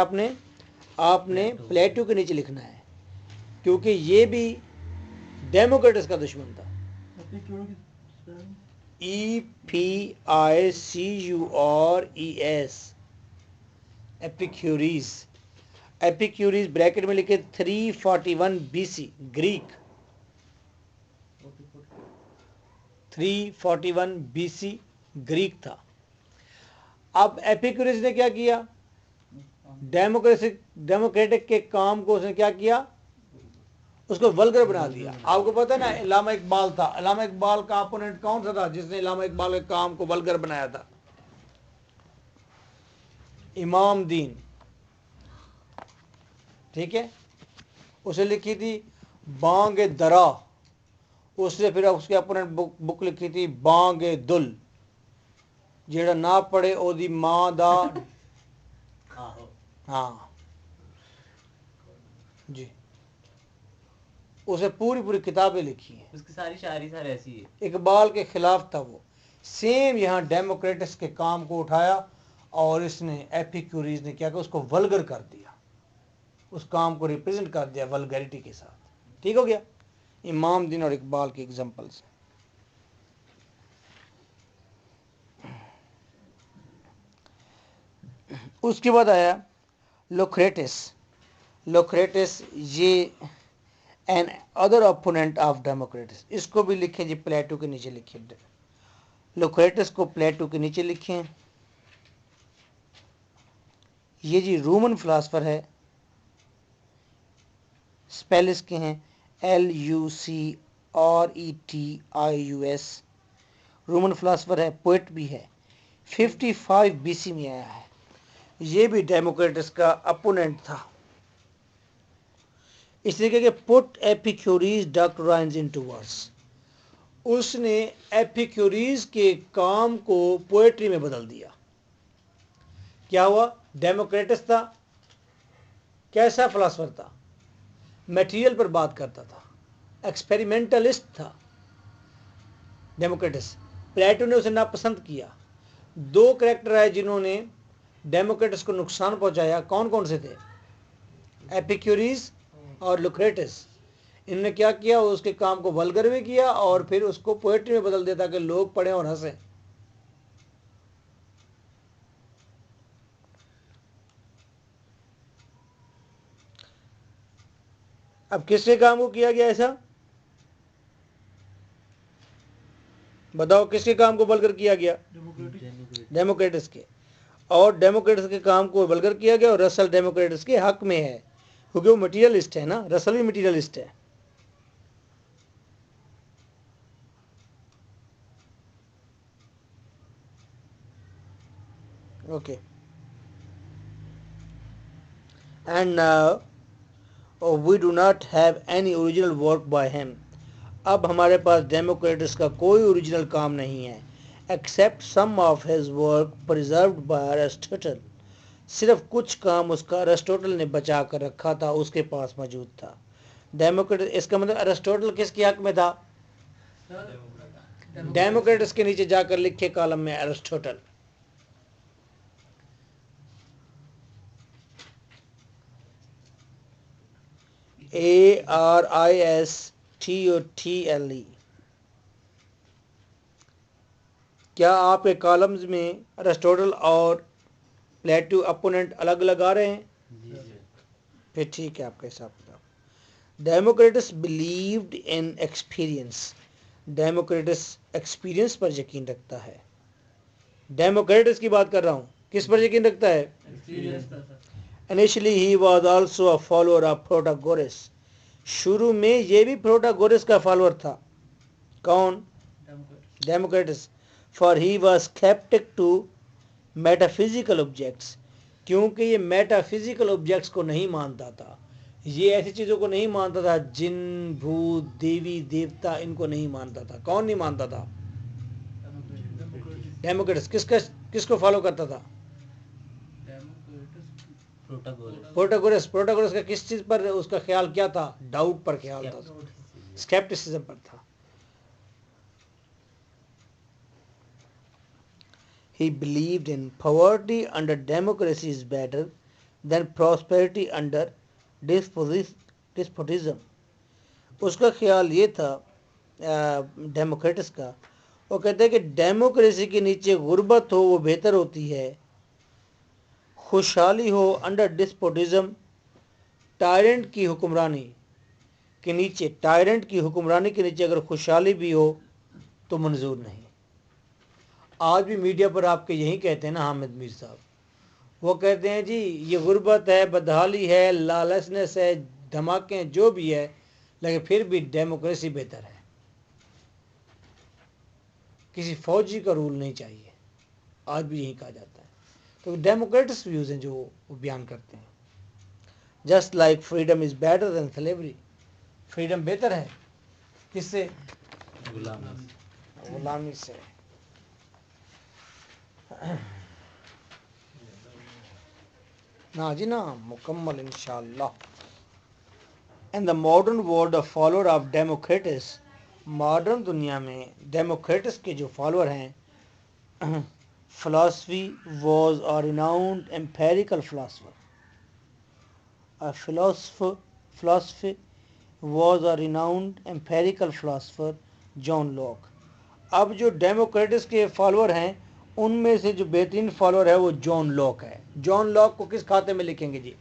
آپ نے پلیٹو کے نیچے لکھنا ہے کیونکہ یہ بھی ڈیموکریٹس کا دشمن تھا. EPICURES ایپیکیوریز. ایپیکیوریز بریکٹ میں لکھے 341 BC گریک. 341 BC گریک تھا. اب ایپیکیوریز نے کیا کیا؟ ڈیموکریٹک کے کام کو اس نے کیا کیا؟ اس کو ولگر بنا دیا. آپ کو پتہ ہے نا علامہ اقبال تھا. علامہ اقبال کا اپوننٹ کون سا تھا جس نے علامہ اقبال کے کام کو ولگر بنایا تھا؟ امام دین. ٹھیک ہے، اسے لکھی تھی بانگ درا. اس نے پھر اس کے اپوننٹ بک لکھی تھی بانگ دل، جیڑا نہ پڑھے او دی ماں دا. ہاں جی، اسے پوری کتابیں لکھی ہیں.
اس کی ساری شاعری سر ایسی ہے.
اقبال کے خلاف تھا وہ. سیم یہاں ڈیموکریٹس کے کام کو اٹھایا اور اس نے ایپیکیوریز نے کیا کہ اس کو ولگر کر دیا، اس کام کو ریپرزینٹ کر دیا ولگریٹی کے ساتھ. ٹھیک ہو گیا. امام دین اور اقبال کی ایگزامپلس. اس کے بعد آیا لوکریٹس. لوکریٹس یہ another opponent of Democritus. اس کو بھی لکھیں جی پلیٹو کے نیچے لکھیں. لوکریٹس کو پلیٹو کے نیچے لکھیں. یہ جی رومن فلاسفر ہے. سپیل اس کے ہیں LUCRETIUS. رومن فلاسفر ہے، پوئٹ بھی ہے. 55 BC میں آیا ہے. یہ بھی ڈیموکریٹس کا اپوننٹ تھا. اس لیے کہ پٹ ایپیکیوریز ڈاکٹرائنز انٹو ورس. اس نے ایپیکیوریز کے کام کو پوئٹری میں بدل دیا. کیا ہوا؟ ڈیموکریٹس تھا، کیسا فلاسفر تھا؟ میٹیریل پر بات کرتا تھا، ایکسپیریمنٹلسٹ تھا ڈیموکریٹس. پلیٹو نے اسے ناپسند کیا. دو کریکٹر آئے جنہوں نے ڈیموکریٹس کو نقصان پہنچایا. کون کون سے تھے؟ ایپیکیوریز اور لوکریٹس. انہوں نے کیا کیا؟ اس کے کام کو ولگر میں کیا اور پھر اس کو پوئٹری میں بدل دیتا کہ لوگ پڑھیں اور ہنسیں. اب کس کے کام کو کیا گیا ایسا؟ بتاؤ کس کے کام کو ولگر کیا گیا؟ ڈیموکریٹس کے. اور ڈیموکریٹس کے کام کو ولگر کیا گیا اور رسل ڈیموکریٹس کے حق میں ہے کیونکہ وہ مٹیریلسٹ ہے نا. رسل بھی مٹیریلسٹ ہے. Okay. And now we do not have any original work by him. اب ہمارے پاس ڈیموکریٹس کا کوئی اوریجنل کام نہیں ہے accept some of his work preserved by Aristotle. صرف کچھ کام اس کا ایرسٹوٹل نے بچا کر رکھا تھا، اس کے پاس موجود تھا. ڈیموکریٹ اس کا مطلب ایرسٹوٹل کس کے حق میں تھا؟ ڈیموکریٹس کے نیچے جا کر لکھے کالم میں ایرسٹوٹل. ARISTOTLE. کیا آپ کے کالمز میں ایرسٹوٹل اور پلیٹو اپوننٹ الگ الگ آ رہے ہیں؟ پھر ٹھیک ہے آپ کا حساب کتاب. Democritus believed in experience. Democritus experience پر یقین رکھتا ہے. ڈیموکریٹس کی بات کر رہا ہوں. کس پر یقین رکھتا ہے؟ Initially he was also a follower of Protagoras. شروع میں یہ بھی پروٹاگورس کا فالوور تھا. کون؟ Democrats. For he was skeptic to meta physical objects, کیونکہ یہ میٹا فزیکل آبجیکٹس کو نہیں مانتا تھا، یہ ایسی چیزوں کو نہیں مانتا تھا، جن بھوت دیوی دیوتا ان کو نہیں مانتا تھا. کون نہیں مانتا تھا؟ ڈیموکریٹس. کس کو فالو کرتا تھا؟ پروٹاگورس کا کس چیز پر اس کا خیال کیا تھا؟ ڈاؤٹ پر خیال تھا، اسکیپٹسزم پر تھا. He believed in poverty under democracy is better than prosperity under despotism. اس کا خیال یہ تھا ڈیموکریٹس کا، وہ کہتے ہیں کہ ڈیموکریسی کے نیچے غربت ہو وہ بہتر ہوتی ہے، خوشحالی ہو انڈر ڈسپوٹزم، ٹائرنٹ کی حکمرانی کے نیچے، ٹائرنٹ کی حکمرانی کے نیچے اگر خوشحالی بھی ہو تو منظور نہیں. آج بھی میڈیا پر آپ کے یہی کہتے ہیں نا حامد میر صاحب، وہ کہتے ہیں جی یہ غربت ہے، بدحالی ہے، لالسنس ہے، دھماکے ہیں، جو بھی ہے، لیکن پھر بھی ڈیموکریسی بہتر ہے، کسی فوجی کا رول نہیں چاہیے. آج بھی یہی کہا جاتا ہے. تو ڈیموکریٹس ویوز ہیں جو وہ بیان کرتے ہیں. Just like freedom is better than slavery, freedom بہتر ہے کس سے؟ غلامی سے. نا جی نا مکمل انشاءاللہ. In the modern world of follower of Democratus، modern دنیا میں ڈیموکریٹس کے جو فالوور ہیں، philosophy was a renowned empirical philosopher. Philosophy was a renowned empirical philosopher John Locke. اب جو ڈیموکریٹس کے فالوور ہیں ان میں سے جو بہترین فالوور ہے وہ جان لاک ہے. جان لاک کو کس کھاتے میں لکھیں گے جی؟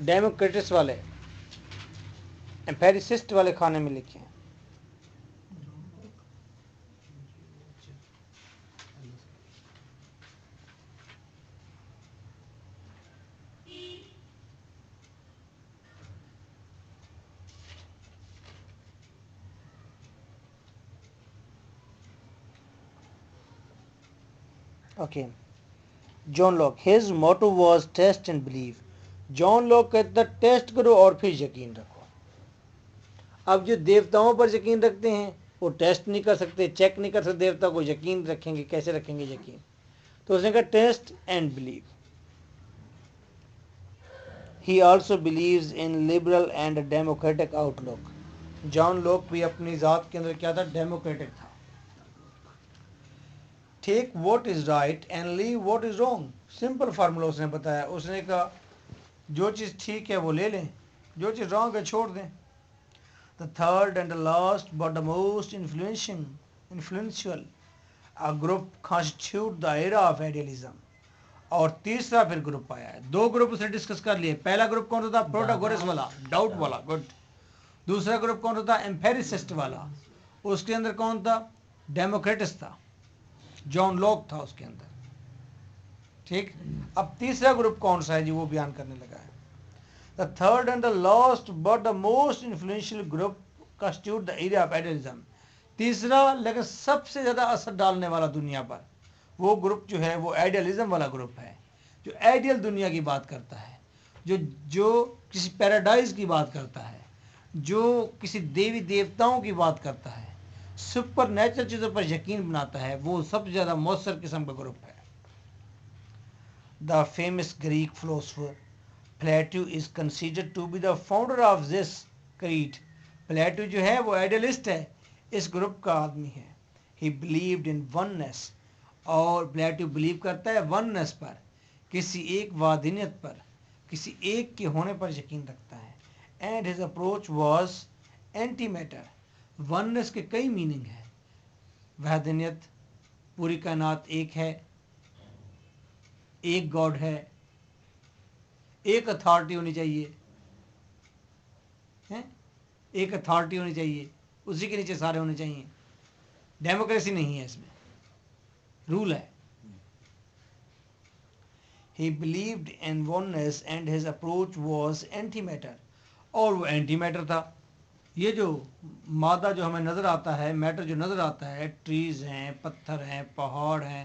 ڈیموکریٹس والے، امپیریسسٹ والے کھانے میں لکھیں. Okay. John Locke, his motto was test and believe. John Locke کہتا ٹیسٹ کرو اور پھر یقین رکھو. اب جو دیوتاؤں پر یقین رکھتے ہیں وہ ٹیسٹ نہیں کر سکتے، چیک نہیں کر سکتے دیوتا کو، یقین رکھیں گے کیسے رکھیں گے یقین؟ تو اس نے کہا test and believe. He also believes in liberal and democratic outlook. John Locke بھی اپنی ذات کے اندر کیا تھا؟ ڈیموکریٹک تھا. Take what is right and leave what is wrong. Simple formula اس نے بتایا. اس نے کہا جو چیز ٹھیک ہے وہ لے لیں، جو چیز رانگ ہے چھوڑ دیں. The third and the last but the most influential group constitute the era of idealism. اور تیسرا پھر گروپ آیا ہے. دو گروپ اس نے ڈسکس کر لیے. پہلا گروپ کون تھا؟ پروٹاگورس والا، ڈاؤٹ والا، گڈ. دوسرا گروپ کون تھا؟ امپیریسسٹ والا. اس کے اندر کون تھا؟ ڈیموکریٹس تھا، جان لاک تھا اس کے اندر. ٹھیک. اب تیسرا گروپ کون سا ہے جی؟ وہ بیان کرنے لگا ہے. The third and the last but the most influential group constitute the era of idealism. تیسرا لیکن سب سے زیادہ اثر ڈالنے والا دنیا پر وہ گروپ جو ہے وہ آئیڈیلزم والا گروپ ہے، جو آئیڈیل دنیا کی بات کرتا ہے، جو کسی پیراڈائز کی بات کرتا ہے، جو کسی دیوی دیوتاؤں کی بات کرتا ہے، سپر نیچرل چیزوں پر یقین بناتا ہے، وہ سب سے زیادہ مؤثر قسم کا گروپ ہے. The famous Greek philosopher Plato is considered to be the founder of this creed. Plato جو ہے وہ آئیڈیلسٹ ہے، اس گروپ کا آدمی ہے. He believed in oneness. اور پلیٹو بلیو کرتا ہے وننس پر، کسی ایک وحدانیت پر، کسی ایک کے ہونے پر یقین رکھتا ہے. And his approach was anti-matter. Oneness کے کئی میننگ ہیں. وحدانیت، پوری کائنات ایک ہے، ایک گاڈ ہے، ایک اتھارٹی ہونی چاہیے، ایک اتھارٹی ہونی چاہیے، اسی کے نیچے سارے ہونے چاہیے. ڈیموکریسی نہیں ہے، اس میں رول ہے. He believed in oneness and his approach was anti-matter. اور وہ اینٹی میٹر تھا. یہ جو مادہ جو ہمیں نظر آتا ہے، میٹر جو نظر آتا ہے، ٹریز ہیں، پتھر ہیں، پہاڑ ہیں،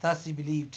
Thus he believed,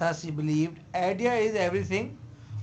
Thus he believed idea is everything,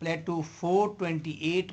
428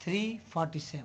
347।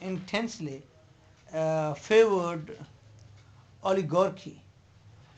intensely favored oligarchy,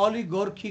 oligarchy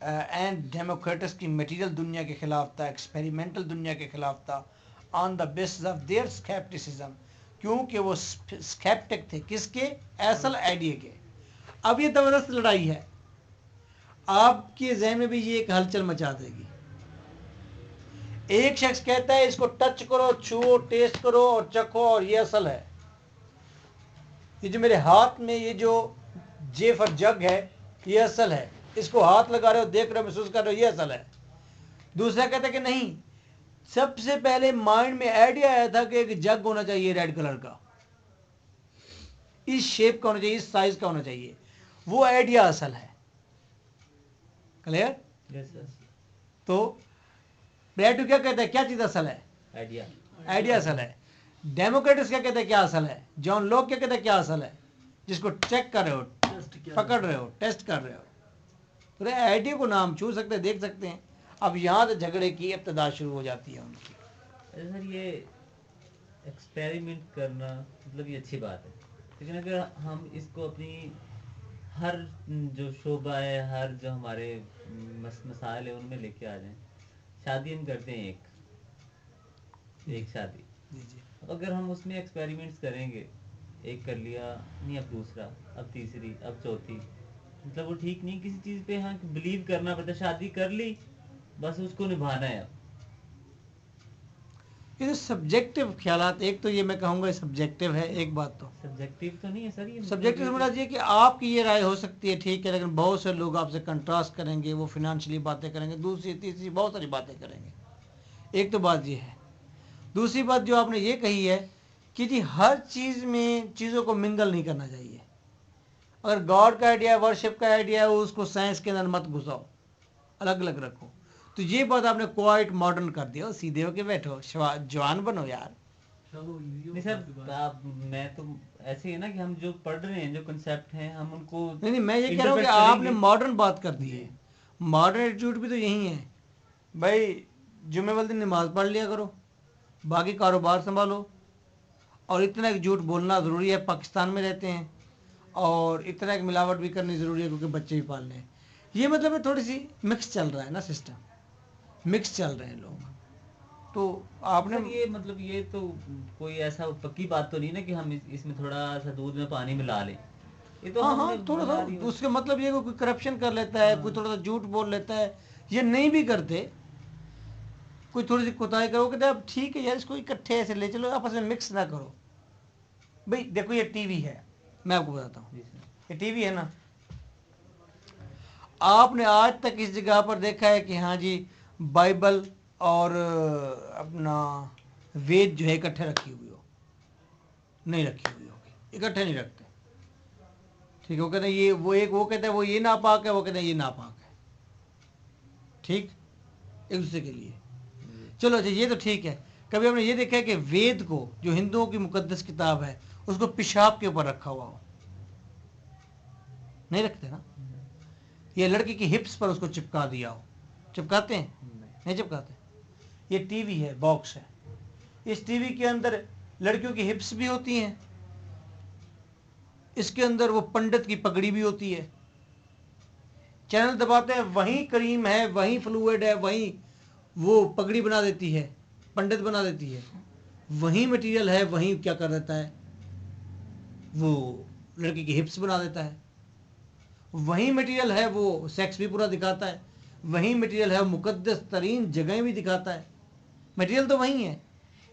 and Democritus کی میٹیریل دنیا کے خلاف تھا, ایکسپیریمنٹل دنیا کے خلاف تھا, on the basis of their scepticism, کیونکہ وہ اسکیپٹک تھے کس کے, اصل آئیڈیا کے. اب یہ زبردست لڑائی ہے, آپ کے ذہن میں بھی یہ ایک ہلچل مچا دے گی. ایک شخص کہتا ہے اس کو ٹچ کرو, چھو, ٹیسٹ کرو اور چکھو اور یہ اصل ہے. یہ جو میرے ہاتھ میں یہ جو جیف اور جگ ہے یہ اصل ہے, اس کو ہاتھ لگا رہے ہو, دیکھ رہے ہو, محسوس کر رہے ہو, یہ اصل ہے. دوسرا کہتا ہے کہ نہیں, سب سے پہلے مائنڈ میں آئیڈیا آیا تھا کہ ایک جگ ہونا چاہیے ریڈ کلر کا, اس شیپ کا ہونا چاہیے, اس سائز کا ہونا چاہیے, وہ آئیڈیا اصل ہے. کلیئر؟ تو پلیٹو کیا کہتا ہے, کیا چیز اصل ہے؟
آئیڈیا.
آئیڈیا اصل ہے. ڈیموکریٹس کیا کہتے ہیں کیا اصل ہے؟ جان لوک کیا کہتے ہیں کیا اصل ہے؟ جس کو چیک کر رہے ہو, پکڑ رہے ہو, ٹیسٹ کر رہے ہو. تو آئیڈیا کو نام چھو سکتے ہیں, دیکھ سکتے ہیں. اب یہاں سے جھگڑے کی ابتدا شروع ہو جاتی ہے ان کی.
سر یہ ایکسپیریمنٹ کرنا مطلب یہ اچھی بات ہے, لیکن اگر ہم اس کو اپنی ہر جو شعبہ ہے, ہر جو ہمارے مسائل ہیں ان میں لے کے آ جائیں. شادی ہم کرتے ہیں ایک شادی,
جی جی
اگر ہم اس میں ایکسپیریمنٹس کریں گے, ایک کر لیا نہیں, اب دوسرا, اب تیسری, اب چوتھی, مطلب وہ ٹھیک نہیں. کسی چیز پہ ہاں بلیو کرنا پڑتا ہے. شادی کر لی بس اس کو نبھانا ہے. اب
یہ سبجیکٹو خیالات, ایک تو یہ میں کہوں گا سبجیکٹو ہے ایک بات. تو
سبجیکٹو تو نہیں ہے سر, یہ
سبجیکٹو سمجھا یہ کہ آپ کی یہ رائے ہو سکتی ہے, ٹھیک ہے, لیکن بہت سے لوگ آپ سے کنٹراسٹ کریں گے, وہ فنانشلی باتیں کریں گے, دوسری تیسری بہت ساری باتیں کریں گے. ایک تو بات یہ ہے. دوسری بات جو آپ نے یہ کہی ہے کہ جی ہر چیز میں چیزوں کو منگل نہیں کرنا چاہیے. اگر گاڈ کا آئیڈیا ہے, ورشپ کا آئیڈیا ہے, اس کو سائنس کے اندر مت گھساؤ, الگ الگ رکھو. تو یہ بات آپ نے کوائٹ ماڈرن کر دیا, سیدھے ہو کے بیٹھو, جوان بنو یار.
نہیں سر, آپ میں تو ایسے ہی ہے نا کہ ہم جو پڑھ رہے ہیں, جو کنسیپٹ ہیں, ہم ان کو
نہیں, میں یہ کہہ رہا ہوں کہ آپ نے ماڈرن بات کر دی ہے. ماڈرن ایٹیٹیوڈ بھی تو یہی ہے بھائی. جمعہ والے دن نماز پڑھ لیا کرو, باقی کاروبار سنبھالو, اور اتنا ایک جھوٹ بولنا ضروری ہے, پاکستان میں رہتے ہیں, اور اتنا ایک ملاوٹ بھی کرنی ضروری ہے کیونکہ بچے بھی پالنے ہیں. یہ مطلب ہے تھوڑی سی مکس چل رہا ہے نا سسٹم, مکس چل رہے ہیں لوگ. تو آپ نے
یہ مطلب یہ تو کوئی ایسا پکی بات تو نہیں نا کہ ہم اس میں تھوڑا سا دودھ میں پانی ملا لیں. یہ تو
ہاں تھوڑا سا اس کا مطلب یہ کوئی کرپشن کر لیتا ہے, کوئی تھوڑا سا جھوٹ بول لیتا ہے, یہ نہیں بھی کرتے, کوئی تھوڑی سی کوتاہی کرو کہ اب ٹھیک ہے یار, اس کو اکٹھے ایسے لے چلو, آپس میں مکس نہ کرو. بھائی دیکھو یہ ٹی وی ہے, میں آپ کو بتاتا ہوں, یہ ٹی وی ہے نا, آپ نے آج تک اس جگہ پر دیکھا ہے کہ ہاں جی بائبل اور اپنا وید جو ہے اکٹھے رکھی ہوئی ہو؟ نہیں رکھی ہوئی ہوگی, اکٹھے نہیں رکھتے. ٹھیک ہے, وہ کہتے ہیں یہ وہ ایک, وہ کہتا ہے وہ یہ ناپاک ہے, وہ کہتے ہیں یہ ناپاک ہے. ٹھیک, ایک دوسرے کے لیے. چلو اچھا, یہ تو ٹھیک ہے. کبھی ہم نے یہ دیکھا ہے کہ وید کو, جو ہندوؤں کی مقدس کتاب ہے, اس کو پیشاب کے اوپر رکھا ہوا ہو؟ نہیں رکھتے نا. یہ لڑکی کی ہپس پر اس کو چپکا دیا ہو, چپکاتے ہیں؟ نہیں چپکاتے. یہ ٹی وی ہے, باکس ہے, اس ٹی وی کے اندر لڑکیوں کی ہپس بھی ہوتی ہیں, اس کے اندر وہ پنڈت کی پگڑی بھی ہوتی ہے. چینل دباتے ہیں, وہیں کریم ہے, وہیں فلوئڈ ہے, وہیں وہ پگڑی بنا دیتی ہے, پنڈت بنا دیتی ہے, وہیں مٹیریل ہے, وہیں کیا کر دیتا ہے, وہ لڑکی کی ہپس بنا دیتا ہے. وہیں مٹیریل ہے, وہ سیکس بھی پورا دکھاتا ہے, وہیں مٹیریل ہے, وہ مقدس ترین جگہیں بھی دکھاتا ہے. مٹیریل تو وہیں ہے.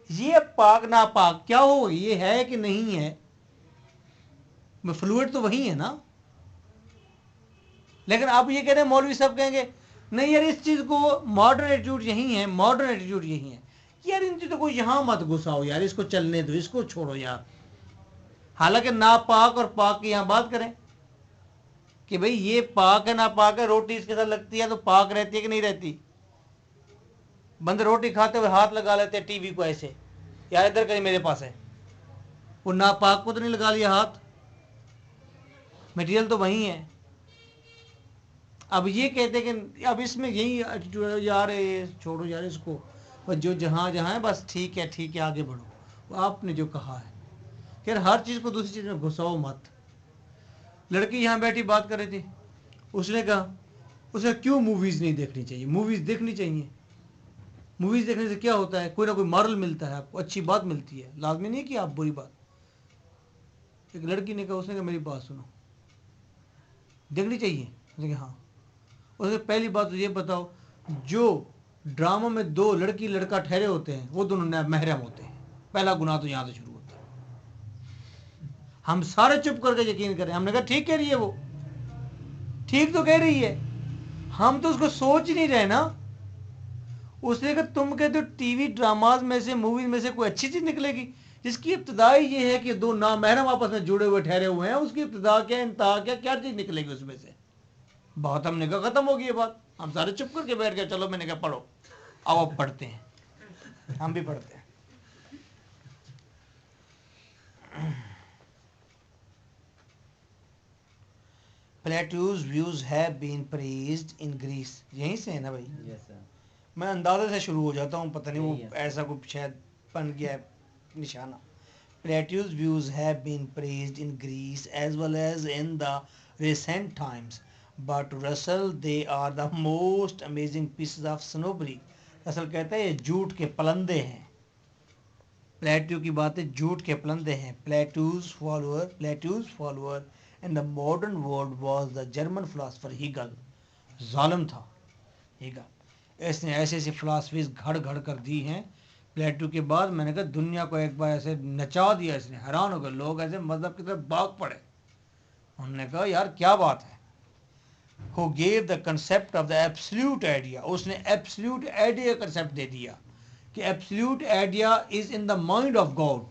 یہ پاک ناپاک کیا ہو, یہ ہے کہ نہیں ہے, فلوئڈ تو وہی ہے نا. لیکن آپ یہ کہہ رہے ہیں, مولوی صاحب کہیں گے نہیں یار اس چیز کو ماڈرن ایٹیٹیوڈ یہی ہے, ماڈرن ایٹیٹیوڈ یہی ہے. یار ان چیزوں کو یہاں مت گھساؤ یار, اس کو چلنے دو, اس کو چھوڑو یار. حالانکہ ناپاک اور پاک کی یہاں بات کریں کہ بھئی یہ پاک ہے ناپاک ہے, روٹی اس کے ساتھ لگتی ہے تو پاک رہتی ہے کہ نہیں رہتی. بندے روٹی کھاتے ہوئے ہاتھ لگا لیتے ہیں ٹی وی کو ایسے, یار ادھر کہیں میرے پاس ہے, وہ ناپاک کو تو نہیں لگا لیا ہاتھ, مٹیریل تو وہی ہے. اب یہ کہتے ہیں کہ اب اس میں یہی ایٹیٹیوڈ ہے, یار چھوڑو یار اس کو, بس جو جہاں جہاں ہے بس ٹھیک ہے, ٹھیک ہے, آگے بڑھو. وہ آپ نے جو کہا ہے کہ ہر چیز کو دوسری چیز میں گھساؤ مت. لڑکی یہاں بیٹھی بات کر رہی تھی, اس نے کہا اسے کیوں موویز نہیں دیکھنی چاہیے؟ موویز دیکھنی چاہیے. موویز دیکھنے سے کیا ہوتا ہے؟ کوئی نہ کوئی مارل ملتا ہے آپ کو، اچھی بات ملتی ہے. لازمی نہیں کہ آپ بری بات. ایک لڑکی نے کہا، اس نے کہا میری بات سنو، دیکھنی چاہیے؟ اس نے کہا ہاں. اس نے پہلی بات تو یہ بتاؤ، جو ڈراموں میں دو لڑکی لڑکا ٹھہرے ہوتے ہیں وہ دونوں محرم ہوتے ہیں. پہلا گناہ تو یہاں سے شروع ہوتا ہے. ہم سارے چپ کر کے یقین کریں. ہم نے کہا ٹھیک کہہ رہی ہے، وہ ٹھیک تو کہہ رہی ہے، ہم تو اس کو سوچ نہیں رہے نا. اس نے کہا تم کہتے ہو ٹی وی ڈراماز میں سے، موویز میں سے کوئی اچھی چیز نکلے گی جس کی ابتدائی یہ ہے کہ دو نامحرم آپس میں جڑے ہوئے ٹھہرے ہوئے ہیں، اس کی ابتدا کیا، انتہا کیا، کیا چیز نکلے گی اس میں سے؟ بات ہم نے کہا ختم ہو گئی یہ بات. ہم سارے چپ کر کے بیٹھ گئے. چلو میں نے کہا پڑھو. اب آپ پڑھتے ہیں، ہم بھی پڑھتے ہیں. Plato's views have been praised in Greece. یہیں سے ہے نا بھائی؟
Yes, sir.
میں اندازے سے شروع ہو جاتا ہوں، پتہ نہیں وہ
یہی ہے.
ایسا کوئی شاید بن گیا ہے نشانہ. Plato's views have been praised in Greece as well as in the recent times. But Russell, they are the most amazing pieces of snobbery. رسل کہتا ہے یہ جھوٹ کے پلندے ہیں. پلیٹو کی باتیں جھوٹ کے پلندے ہیں. Plato's follower in the modern world was the German philosopher Hegel. ظالم تھا ہیگل. اس نے ایسی ایسی فلاسفیز گھڑ گھڑ کر دی ہیں پلیٹو کے بعد. میں نے کہا دنیا کو ایک بار ایسے نچا دیا اس نے، حیران ہو گئے لوگ، ایسے مذہب کی طرف بھاگ پڑے. انہوں نے کہا یار کیا بات ہے. who gave the concept of the absolute idea. اس نے absolute idea کا concept دے دیا کہ absolute idea is in the mind of God.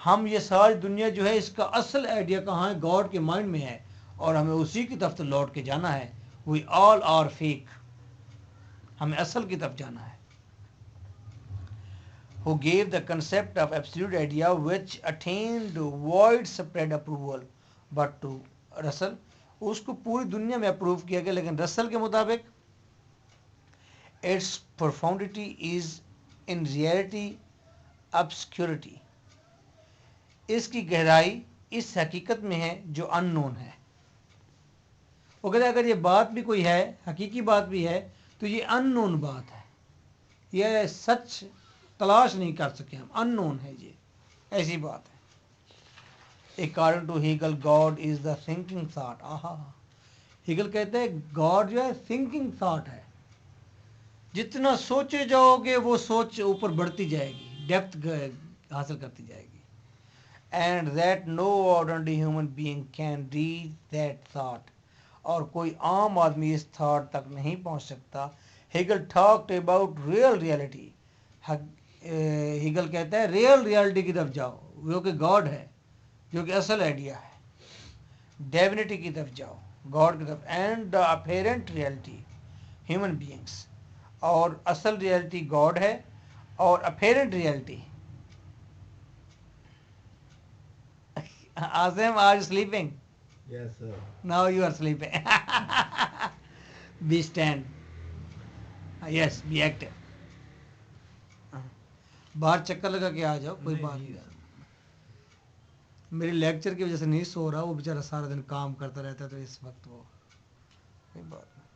ہم یہ ساری دنیا جو ہے اس کا اصل آئیڈیا کہاں ہے؟ گاڈ کے مائنڈ میں ہے، اور ہمیں اسی کی طرف لوٹ کے جانا ہے. we all are fake. ہمیں اصل کی طرف جانا ہے. who gave the concept of absolute idea which attained widespread approval. but to Russell, اس کو پوری دنیا میں اپروو کیا گیا، لیکن رسل کے مطابق its profundity is in reality obscurity. اس کی گہرائی اس حقیقت میں ہے جو ان نون ہے. وہ کہتے ہیں اگر یہ بات بھی کوئی ہے، حقیقی بات بھی ہے، تو یہ ان نون بات ہے، یہ سچ تلاش نہیں کر سکے ہم، ان نون ہے، یہ ایسی بات ہے. According to Hegel, God is the thinking thought. Hegel کہتے ہیں گاڈ جو ہے thinking thought ہے. جتنا سوچے جاؤ گے وہ سوچ اوپر بڑھتی جائے گی، ڈیپتھ حاصل کرتی جائے گی. And that no ordinary human being can reach that thought. اور کوئی عام آدمی اس تھاٹ تک نہیں پہنچ سکتا. Hegel talked about real reality. Hegel کہتا ہے ریئل ریالٹی کی طرف جاؤ، جو کہ گاڈ ہے، جو کہ اصل آئیڈیا ہے. ڈیونٹی کی طرف جاؤ، گاڈ کی طرف. And the apparent reality human beings. اور اصل ریالٹی گاڈ ہے، اور apparent reality. Azim, are you sleeping?
Yes, sir.
Now you are sleeping. Be stand. Yes, be active. باہر چکر لگا کے آ جاؤ، کوئی بات نہیں. میرے لیکچر کی وجہ سے نہیں سو رہا، وہ بیچارہ سارا دن کام کرتا رہتا ہے، تو اس وقت وہ کوئی بات نہیں.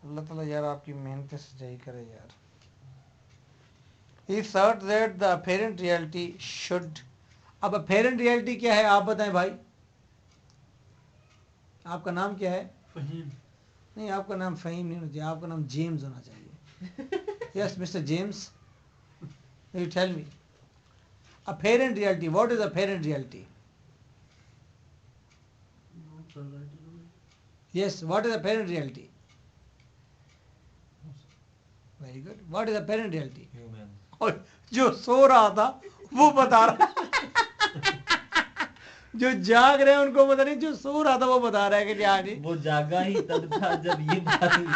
اللہ تعالیٰ یار آپ کی محنت پہ سچائی کرے یار. He thought that the apparent reality should. اب apparent reality کیا ہے آپ بتائیں بھائی؟ آپ کا نام کیا ہے؟
فہیم.
نہیں، آپ کا نام فہیم نہیں ہونا چاہیے، آپ کا نام جیمز ہونا چاہیے. Yes Mr James, you tell me. Apparent reality, what is apparent reality? Yes, what is apparent reality? Very good. What is apparent reality?
Human.
اور جو سو رہا تھا وہ بتا رہا، جو جاگ رہے ہیں ان کو پتہ نہیں، جو سو رہا تھا وہ بتا رہا ہے کہ جی ہاں جی
وہ جاگا ہی تب تھا جب یہ بات ہوئی.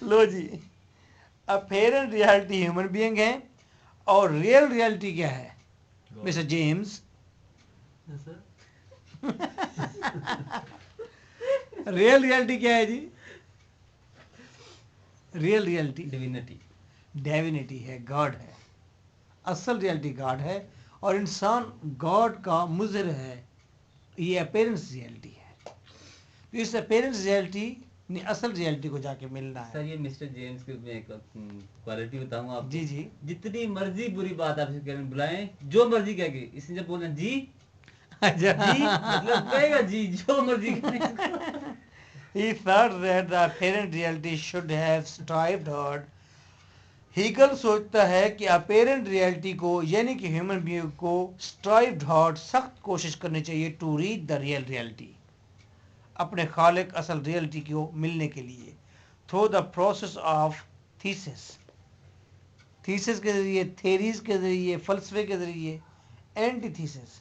لو جی. اپیرنٹ ریالٹی ہیومن بینگ ہے، اور ریئل ریالٹی کیا ہے مسٹر جیمز؟ ریئل ریالٹی کیا ہے جی؟ ریئل ریالٹی ڈیوینٹی ہے، گاڈ ہے. اصل ریالٹی گاڈ ہے، اور انسان گاڈ کا مظہر ہے. یہ اپیرنس ریالٹی ہے. تو اس اپیرنس ریئلٹی نے اصل ریئلٹی کو جا کے ملنا
سر
ہے.
یہ مسٹر جیمس کی میں ایک کوالٹی بتاؤں آپ کو.
جی جی
جتنی مرضی بری بات آپ سے کہنے بلائیں جو مرضی کہہ کے اس نے جب بولنا جی
اچھا
جی مطلب کہے گا جی جو مرضی کہے.
He thought that the apparent reality should have strived hard. Hegel سوچتا ہے کہ اپیرنٹ ریئلٹی کو یعنی کہ ہیومن بینگ کو اسٹرائیوڈ ہارڈ سخت کوشش کرنی چاہیے to reach the real reality اپنے خالق اصل ریئلٹی کو ملنے کے لیے through the process of thesis thesis کے ذریعے تھیریز کے ذریعے فلسفے کے ذریعے اینٹی تھیسس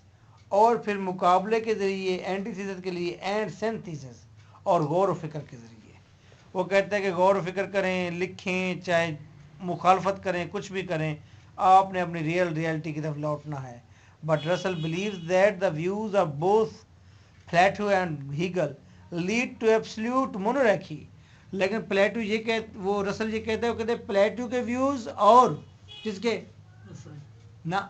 اور پھر مقابلے کے ذریعے اینٹی تھیسس کے لیے اینڈ سینتھیسس اور غور و فکر کے ذریعے. وہ کہتا ہے کہ غور و فکر کریں لکھیں چاہے مخالفت کریں کچھ بھی کریں آپ نے اپنی ریئلٹی کی طرف لوٹنا ہے. But Russell believes that the views of both Plato and Hegel lead to absolute monarchy. لیکن پلیٹو وہ رسل یہ کہتا ہے وہ کہتے ہیں پلیٹو کے ویوز اور کس کے نہ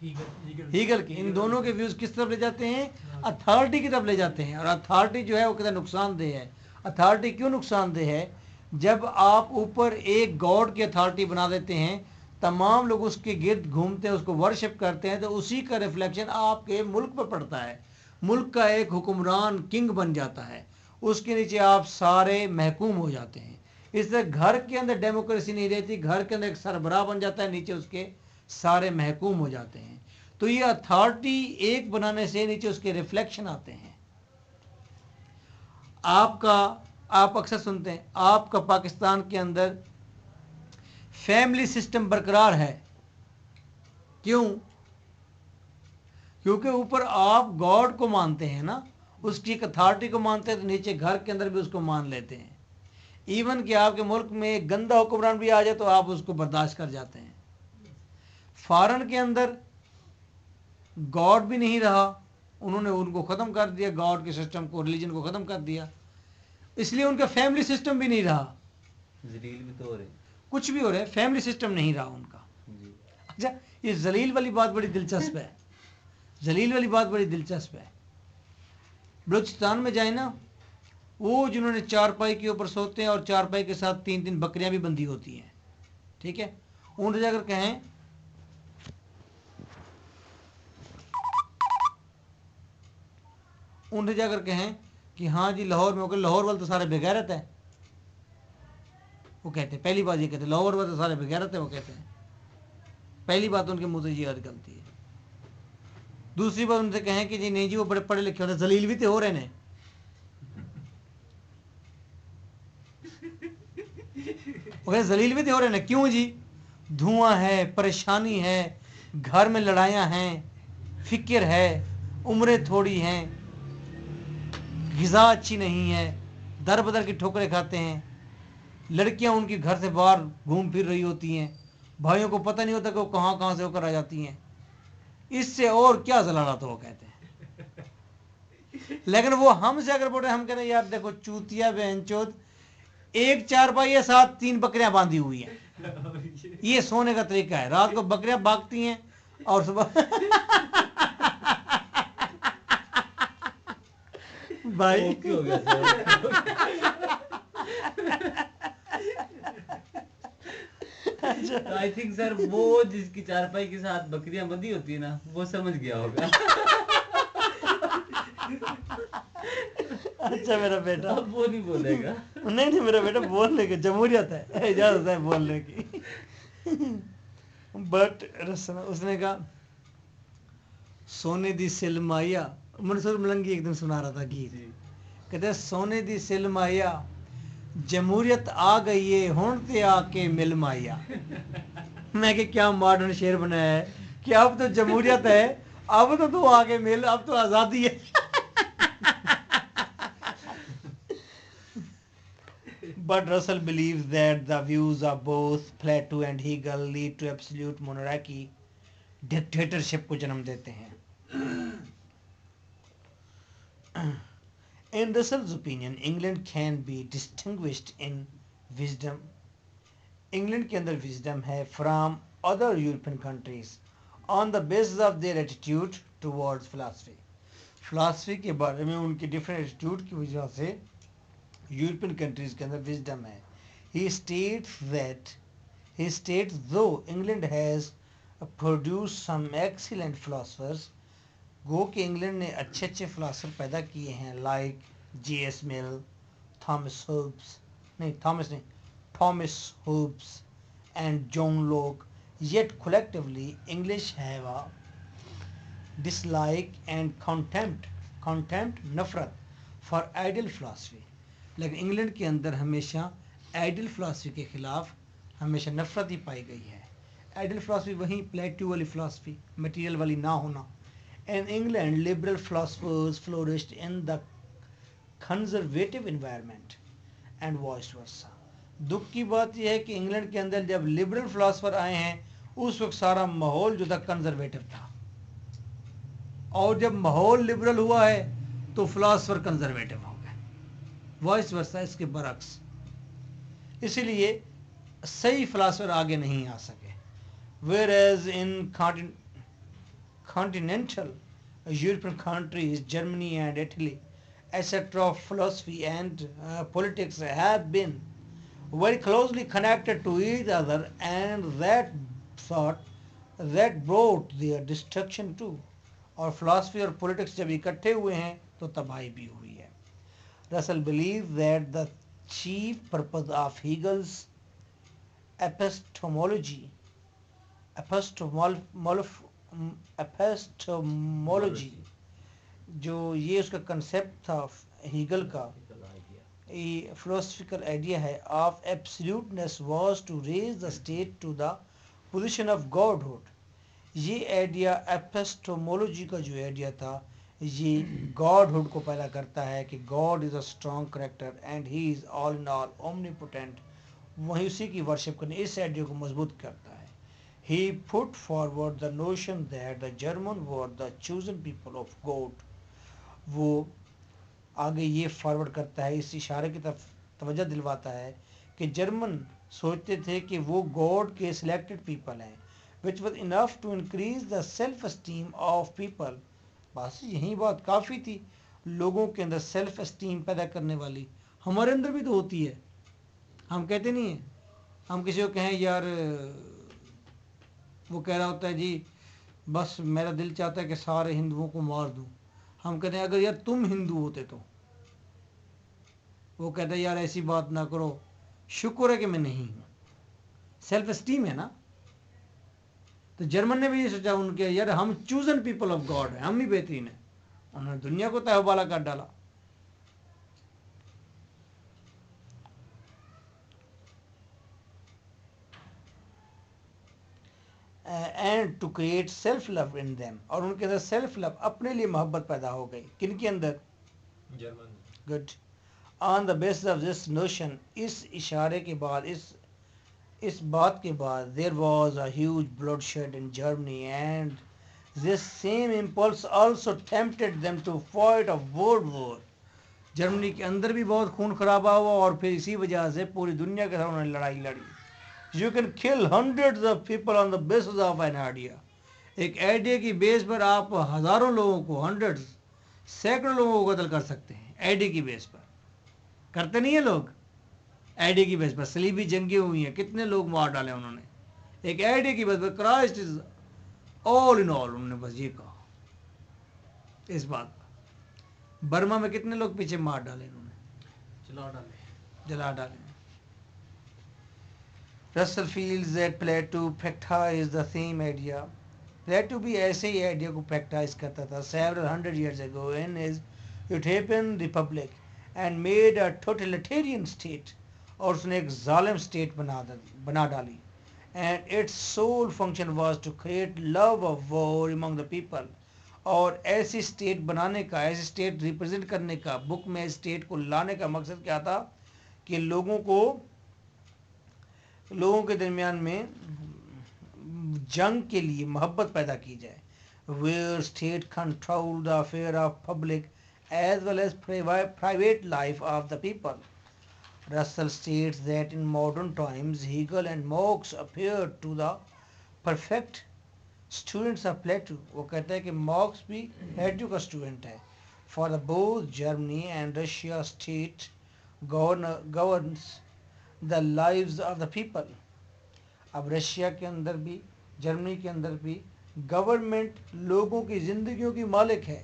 ہیگل کے ان دونوں کے ویوز کس طرف لے جاتے ہیں اتھارٹی کی طرف لے جاتے ہیں. اور اتھارٹی جو ہے وہ کہتے ہیں نقصان دہ ہے. اتھارٹی کیوں نقصان دہ ہے؟ جب آپ اوپر ایک گاڈ کی اتھارٹی بنا دیتے ہیں تمام لوگ اس کے گرد گھومتے ہیں اس کو ورشپ کرتے ہیں تو اسی کا ریفلیکشن آپ کے ملک پر پڑتا ہے. ملک کا ایک حکمران کنگ بن جاتا ہے اس کے نیچے آپ سارے محکوم ہو جاتے ہیں. اس طرح گھر کے اندر ڈیموکریسی نہیں رہتی گھر کے اندر ایک سربراہ بن جاتا ہے نیچے اس کے سارے محکوم ہو جاتے ہیں. تو یہ اتھارٹی ایک بنانے سے نیچے اس کے ریفلیکشن آتے ہیں. آپ اکثر سنتے ہیں آپ کا پاکستان کے اندر فیملی سسٹم برقرار ہے. کیوں؟ کیونکہ اوپر آپ گاڈ کو مانتے ہیں نا اس کی ایک اتھارٹی کو مانتے ہیں تو نیچے گھر کے اندر بھی اس کو مان لیتے ہیں. ایون کہ آپ کے ملک میں ایک گندا حکمران بھی آ جائے تو آپ اس کو برداشت کر جاتے ہیں. فارن کے اندر گاڈ بھی نہیں رہا انہوں نے ان کو ختم کر دیا گاڈ کے سسٹم کو ریلیجن کو ختم کر دیا اس لیے ان کا فیملی سسٹم بھی نہیں رہا.
ذلیل بھی تو ہو رہے
کچھ بھی ہو رہا ہے فیملی سسٹم نہیں رہا ان کا.
جی.
اچھا یہ ذلیل والی بات بڑی دلچسپ ہے. ذلیل والی بات بڑی دلچسپ ہے. بلوچستان میں جائیں نا وہ جنہوں نے چارپائی کے اوپر سوتے ہیں اور چارپائی کے ساتھ 3 بکریاں بھی بندھی ہوتی ہیں ٹھیک ہے ان سے جا کر کہیں کہ ہاں جی لاہور میں لاہور والے تو سارے بغیرت ہے. وہ کہتے ہیں پہلی بات یہ کہتے ہیں لاہور والے تو سارے بغیرت ہے. وہ کہتے ہیں پہلی بات ان کے منہ سے یہ نکلتی ہے. دوسری بات ان سے کہیں کہ جی نہیں جی وہ بڑے پڑھے لکھے ہوتے ذلیل بھی تو ہو رہے ہیں. ذلیل بھی تو ہو رہے ہیں کیوں جی دھواں ہے پریشانی ہے گھر میں لڑائیاں ہیں فکر ہے عمریں تھوڑی ہیں غذا اچھی نہیں ہے در بدر کی ٹھوکریں کھاتے ہیں لڑکیاں ان کی گھر سے باہر گھوم پھر رہی ہوتی ہیں بھائیوں کو پتہ نہیں ہوتا کہ وہ کہاں سے ہو کر آ جاتی ہیں. اس سے اور کیا ضلالت ہو کہتے ہیں. لیکن وہ ہم سے اگر بول رہے ہیں ہم کہتے ہیں یار دیکھو چوتیا بہن چوت ایک چارپائی ہے ساتھ 3 بکریاں باندھی ہوئی ہیں یہ سونے کا طریقہ ہے. رات کو بکریاں بھاگتی ہیں اور صبح بھائی
ہو گیا سر. آئی تھنک سر وہ جس کی چارپائی کے ساتھ بکریاں بندھی ہوتی ہے نا وہ سمجھ گیا ہوگا.
اچھا میرا بیٹا
اب وہ نہیں بولے گا.
نہیں میرا بیٹا بولنے کی جمہوریت ہے اجازت ہے بولنے کی. بٹ اس نے کہا سونے دی سل مایا منصور ملنگی ایک دن سنا رہا تھا گیت کہتے سونے دی سل مایا جمہوریت آ گئی ہے ہون تے آ کے مل مایا. میں کہ کیا ماڈرن شعر بنایا ہے کہ اب تو جمہوریت ہے اب تو آ کے مل اب تو آزادی ہے. But Russell believes that the views of both Plato and Hegel lead to absolute monarchy, dictatorship کو جنم دیتے ہیں. In Russell's opinion, England can be distinguished in wisdom. England کے اندر wisdom ہے from other European countries on the basis of their attitude towards philosophy. Philosophy کے بارے میں ان کی ڈفرینٹ ایٹیٹیوڈ کی وجہ سے یورپین کنٹریز کے اندر وزڈم ہے. He states though England has produced some excellent philosophers, گو کہ انگلینڈ نے اچھے اچھے فلاسفر پیدا کیے ہیں like J S Mill, Thomas Hobbes and John Locke, yet collectively English have a dislike and contempt نفرت for ideal philosophy. لیکن انگلینڈ کے اندر ہمیشہ آئیڈل فلاسفی کے خلاف ہمیشہ نفرت ہی پائی گئی ہے. آئیڈل فلاسفی وہیں پلیٹو والی فلاسفی, مٹیریل والی نہ ہونا. In England, liberal philosophers flourished in the conservative environment and vice versa. دکھ کی بات یہ ہے کہ انگلینڈ کے اندر جب لبرل فلاسفر آئے ہیں اس وقت سارا ماحول جو تھا کنزرویٹو تھا, اور جب ماحول لبرل ہوا ہے تو فلاسفر کنزرویٹو ہو گئے, وائس ورسا اس کے برعکس. اسی لیے صحیح فلاسفر آگے نہیں آ سکے. Whereas in continental European countries, Germany and Italy, etc., philosophy and politics have been very closely connected to each other, and that brought their destruction too. اور philosophy اور politics جب اکٹھے ہوئے ہیں تو تباہی بھی ہوئی ہے. Russell believed that the chief purpose of Hegel's epistemology جو یہ اس کا کنسیپٹ تھا ہیگل کا, philosophical idea ہے of absoluteness was to raise the state to the position of godhood. یہ آئیڈیا ایپسٹومولوجی کا جو آئیڈیا تھا یہ گاڈ ہوڈ کو پیدا کرتا ہے کہ God is a strong character and he is all in all omnipotent. وہیں اسی کی ورشپ کرنے اس آئیڈیا کو مضبوط کرتا ہے. He put forward the notion that the German were the chosen people of God. وہ آگے یہ فارورڈ کرتا ہے, اس اشارے کی طرف توجہ دلواتا ہے کہ جرمن سوچتے تھے کہ وہ گاڈ کے سلیکٹڈ پیپل ہیں, which was enough to increase the self esteem of people. بس یہی بات کافی تھی لوگوں کے اندر سیلف اسٹیم پیدا کرنے والی. ہمارے اندر بھی تو ہوتی ہے, ہم کہتے نہیں ہیں. ہم کسی کو کہیں یار, وہ کہہ رہا ہوتا ہے جی بس میرا دل چاہتا ہے کہ سارے ہندوؤں کو مار دوں. ہم کہتے ہیں اگر یار تم ہندو ہوتے تو. وہ کہتا ہے یار ایسی بات نہ کرو, شکر ہے کہ میں نہیں ہوں. سیلف اسٹیم ہے نا. تو جرمن نے بھی یہ سوچا ان کے یار ہم چوزن پیپل آف گاڈ ہیں, ہم ہی بہترین ہیں. انہوں نے دنیا کو تہوبالا کر ڈالا. And to create self love in them, اور ان کے اندر سیلف لو اپنے لیے محبت پیدا ہو گئی. کن کے اندر؟
German.
Good. On the basis of this notion, اس اشارے کے بعد, اس بات کے بعد, there was a huge bloodshed in Germany and this same impulse also tempted them to fight a world war. Germany کے اندر بھی بہت خون خرابہ ہوا اور پھر اسی وجہ سے پوری دنیا کے ساتھ انہوں نے لڑائی لڑی. You can kill hundreds of people on the basis of an idea. ایک آئیڈیا کی بیس پر آپ ہزاروں لوگوں کو, ہنڈریڈ سینکڑوں لوگوں کو قتل کر سکتے ہیں. آئیڈیا کی بیس پر کرتے نہیں ہیں لوگ. آئیڈیا کی بیس پر صلیبی جنگیں ہوئی ہیں, کتنے لوگ مار ڈالے انہوں نے ایک آئیڈیا کی بیس پر. کرائسٹ از آل ان آل, انہوں نے بس یہ کہا اس بات پر. برما میں کتنے لوگ پیچھے مار ڈالے انہوں نے, جلا ڈالے. Russell feels that Plato practiced the same idea. Plato بھی ایسے ہی آئیڈیا کو پریکٹائز کرتا تھا several hundred years ago in his Utopian Republic and made a totalitarian state. اور اس نے ایک ظالم اسٹیٹ بنا ڈالی. And its sole function was to create love of war among the people. اور ایسی اسٹیٹ بنانے کا, ایسی اسٹیٹ ریپرزینٹ کرنے کا, بک میں اسٹیٹ کو لانے کا مقصد کیا تھا کہ لوگوں کے درمیان میں جنگ کے لیے محبت پیدا کی جائے. where state control the affair of public as well as private life of the people. Russell states that in modern times Hegel and Marx appeared to the perfect students of Plato. وہ کہتا ہے کہ مارکس بھی پلیٹو کا اسٹوڈنٹ ہے for the both Germany and Russia state governs the lives of the people. اب رشیا کے اندر بھی جرمنی کے اندر بھی گورنمنٹ لوگوں کی زندگیوں کی مالک ہے.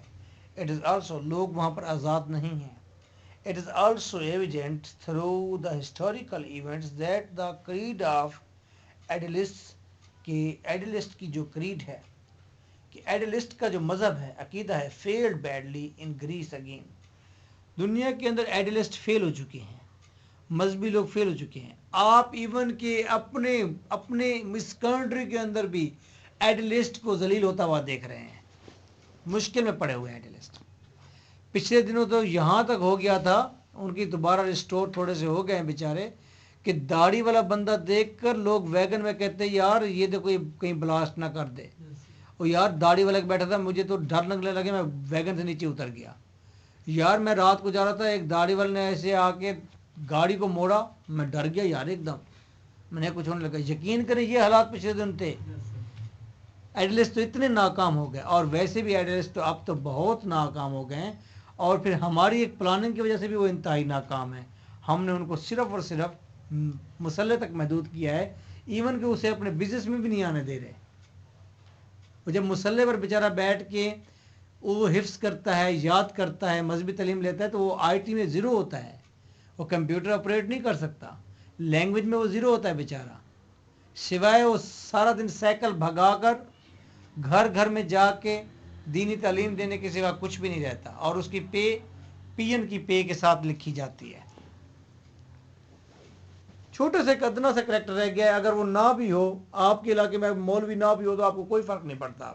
اٹ از آلسو لوگ وہاں پر آزاد نہیں ہیں. It is also evident through the historical events that the creed of idealist کی جو کریڈ ہے کہ ایڈلسٹ کا جو مذہب ہے عقیدہ ہے field badly in Greece again. دنیا کے اندر ایڈلسٹ فیل ہو چکے ہیں, مذہبی لوگ فیل ہو چکے ہیں. آپ ایون کہ اپنے اس کنٹری کے اندر بھی ایڈلسٹ کو ذلیل ہوتا ہوا دیکھ رہے ہیں, مشکل میں پڑے ہوئے ہیں ایڈلسٹ. پچھلے دنوں تو یہاں تک ہو گیا تھا, ان کی دوبارہ ریسٹور تھوڑے سے ہو گئے ہیں بیچارے, کہ داڑھی والا بندہ دیکھ کر لوگ ویگن میں کہتے ہیں یار یہ دیکھو یہ کہیں بلاسٹ نہ کر دے. اور یار داڑھی والا بیٹھا تھا, مجھے تو ڈر لگنے لگے, میں ویگن سے نیچے اتر گیا. یار میں رات کو جا رہا تھا, ایک داڑھی والے نے ایسے آ کے گاڑی کو موڑا, میں ڈر گیا یار ایک دم, میں نے کچھ ہونے لگا. یقین کریں یہ حالات پچھلے دن تھے. ایڈلسٹ تو اتنے ناکام ہو گئے, اور ویسے بھی ایڈلسٹ تو اب تو بہت ناکام ہو گئے ہیں, اور پھر ہماری ایک پلاننگ کی وجہ سے بھی وہ انتہائی ناکام ہے. ہم نے ان کو صرف اور صرف مسلح تک محدود کیا ہے, ایون کہ اسے اپنے بزنس میں بھی نہیں آنے دے رہے. وہ جب مسلح پر بیچارہ بیٹھ کے وہ حفظ کرتا ہے, یاد کرتا ہے, مذہبی تعلیم لیتا ہے, تو وہ آئی ٹی میں زیرو ہوتا ہے. وہ کمپیوٹر آپریٹ نہیں کر سکتا, لینگویج میں وہ زیرو ہوتا ہے بیچارہ. سوائے وہ سارا دن سائیکل بھگا کر گھر گھر میں جا کے دینی تعلیم دینے کے سوا کچھ بھی نہیں رہتا, اور اس کی پے پی این کی پے کے ساتھ لکھی جاتی ہے. چھوٹے سے ادنا سے کریکٹر رہ گیا ہے. اگر وہ نہ بھی ہو, آپ کے علاقے میں مولوی نہ بھی ہو, تو آپ کو کوئی فرق نہیں پڑتا.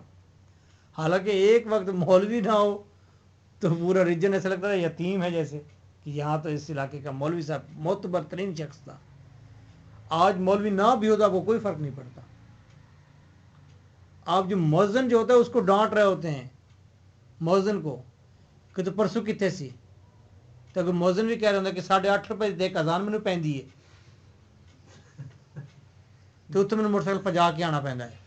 حالانکہ ایک وقت مولوی نہ ہو تو پورا ریجن ایسا لگتا ہے یتیم ہے, جیسے کہ یہاں تو اس علاقے کا مولوی صاحب معتبر ترین شخص تھا. آج مولوی نہ بھی ہو تو آپ کو کوئی فرق نہیں پڑتا. آپ جو مؤذن جو ہوتا ہے اس کو ڈانٹ رہے ہوتے ہیں, مؤذن کو, کہ تو پرسوں کتنے سی, تو اگر مؤذن بھی کہہ رہا ہوں کہ 8.5 روپے دے اذان میں پہ ہے, تو اتنے موٹر سائیکل پجا کے آنا پہنتا ہے.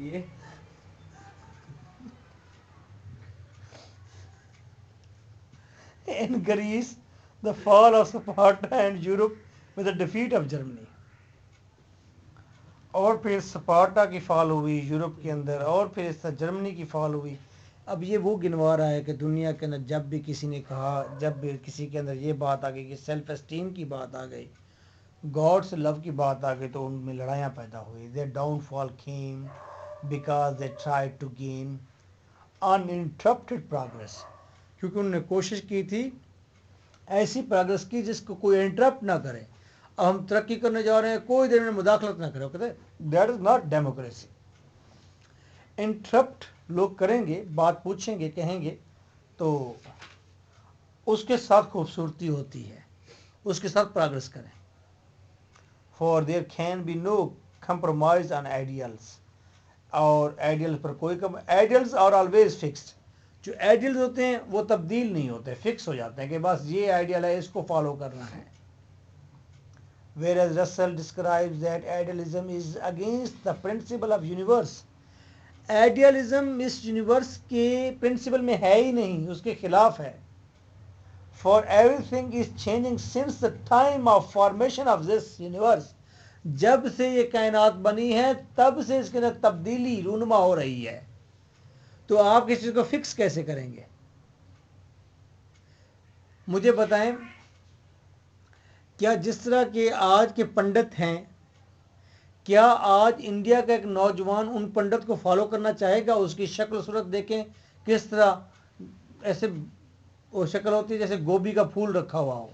یہ
In Greece, the fall of Sparta and Europe with the defeat of Germany. اور پھر سپارٹا کی فال ہوئی یورپ کے اندر, اور پھر اس طرح جرمنی کی فال ہوئی. اب یہ وہ گنوا رہا ہے کہ دنیا کے اندر جب بھی کسی نے کہا, جب بھی کسی کے اندر یہ بات آ گئی کہ سیلف اسٹیم کی بات آ گئی, گاڈ سے لو کی بات آ گئی, تو ان میں لڑائیاں پیدا ہوئی. They downfall came because they try to gain uninterrupted progress, کیونکہ انہوں نے کوشش کی تھی ایسی پروگریس کی جس کو کوئی انٹرپٹ نہ کرے. اب ہم ترقی کرنے جا رہے ہیں, کوئی دیر میں مداخلت نہ کرے. وہ کہتے ہیں that is not democracy. Interrupt لوگ کریں گے, بات پوچھیں گے, کہیں گے, تو اس کے ساتھ خوبصورتی ہوتی ہے, اس کے ساتھ پروگریس کریں. For there can be no compromise on ideals, اور آئیڈیلس پر کوئی آئیڈیلس آر آلویز فکسڈ. جو آئیڈیلز ہوتے ہیں وہ تبدیل نہیں ہوتے, فکس ہو جاتے ہیں کہ بس یہ آئیڈیل ہے, اس کو فالو کرنا ہے. Whereas Russell describes that idealism is against the principle of universe. Idealism اس یونیورس کے پرنسپل میں ہے ہی نہیں, اس کے خلاف ہے. For everything is changing since the time of formation of this universe. جب سے یہ کائنات بنی ہے تب سے اس کے اندر تبدیلی رونما ہو رہی ہے. تو آپ کسی چیز کو فکس کیسے کریں گے؟ مجھے بتائیں, کیا جس طرح کے آج کے پنڈت ہیں, کیا آج انڈیا کا ایک نوجوان ان پنڈت کو فالو کرنا چاہے گا؟ اس کی شکل صورت دیکھیں کس طرح, ایسے وہ شکل ہوتی ہے جیسے گوبھی کا پھول رکھا ہوا ہو,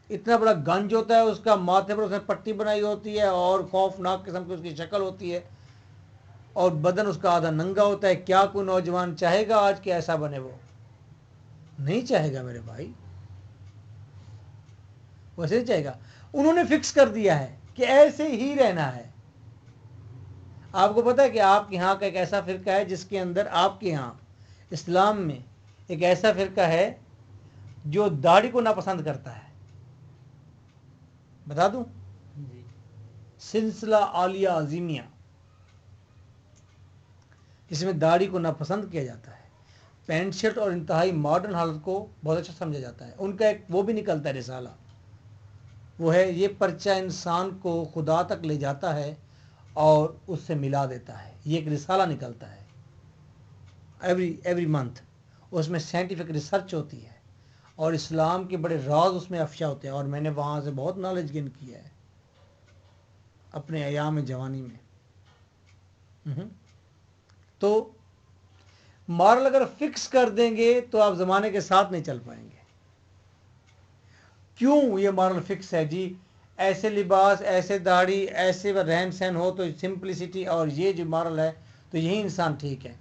اتنا بڑا گنج ہوتا ہے اس کا, ماتھے پر اس نے پٹی بنائی ہوتی ہے, اور خوفناک قسم کی اس کی شکل ہوتی ہے, اور بدن اس کا آدھا ننگا ہوتا ہے. کیا کوئی نوجوان چاہے گا آج کہ ایسا بنے؟ وہ نہیں چاہے گا میرے بھائی, ویسے نہیں چاہے گا. انہوں نے فکس کر دیا ہے کہ ایسے ہی رہنا ہے. آپ کو پتا ہے کہ آپ کے یہاں کا ایک ایسا فرقہ ہے جس کے اندر, آپ کے یہاں اسلام میں ایک ایسا فرقہ ہے جو داڑھی کو ناپسند کرتا ہے. بتا دوں,
جی
سلسلہ عالیہ عظیمیہ، جس میں داڑھی کو ناپسند کیا جاتا ہے، پینٹ شرٹ اور انتہائی ماڈرن حالت کو بہت اچھا سمجھا جاتا ہے. ان کا ایک وہ بھی نکلتا ہے رسالہ، وہ ہے یہ پرچہ انسان کو خدا تک لے جاتا ہے اور اس سے ملا دیتا ہے. یہ ایک رسالہ نکلتا ہے ایوری منتھ. اس میں سائنٹیفک ریسرچ ہوتی ہے اور اسلام کے بڑے راز اس میں افشا ہوتے ہیں، اور میں نے وہاں سے بہت نالج گین کیا ہے اپنے ایام جوانی میں. تو مارل اگر فکس کر دیں گے تو آپ زمانے کے ساتھ نہیں چل پائیں گے. کیوں یہ مارل فکس ہے جی؟ ایسے لباس، ایسے داڑھی، ایسے رہن سہن ہو تو سمپلسٹی، اور یہ جو مارل ہے تو یہی انسان ٹھیک ہے.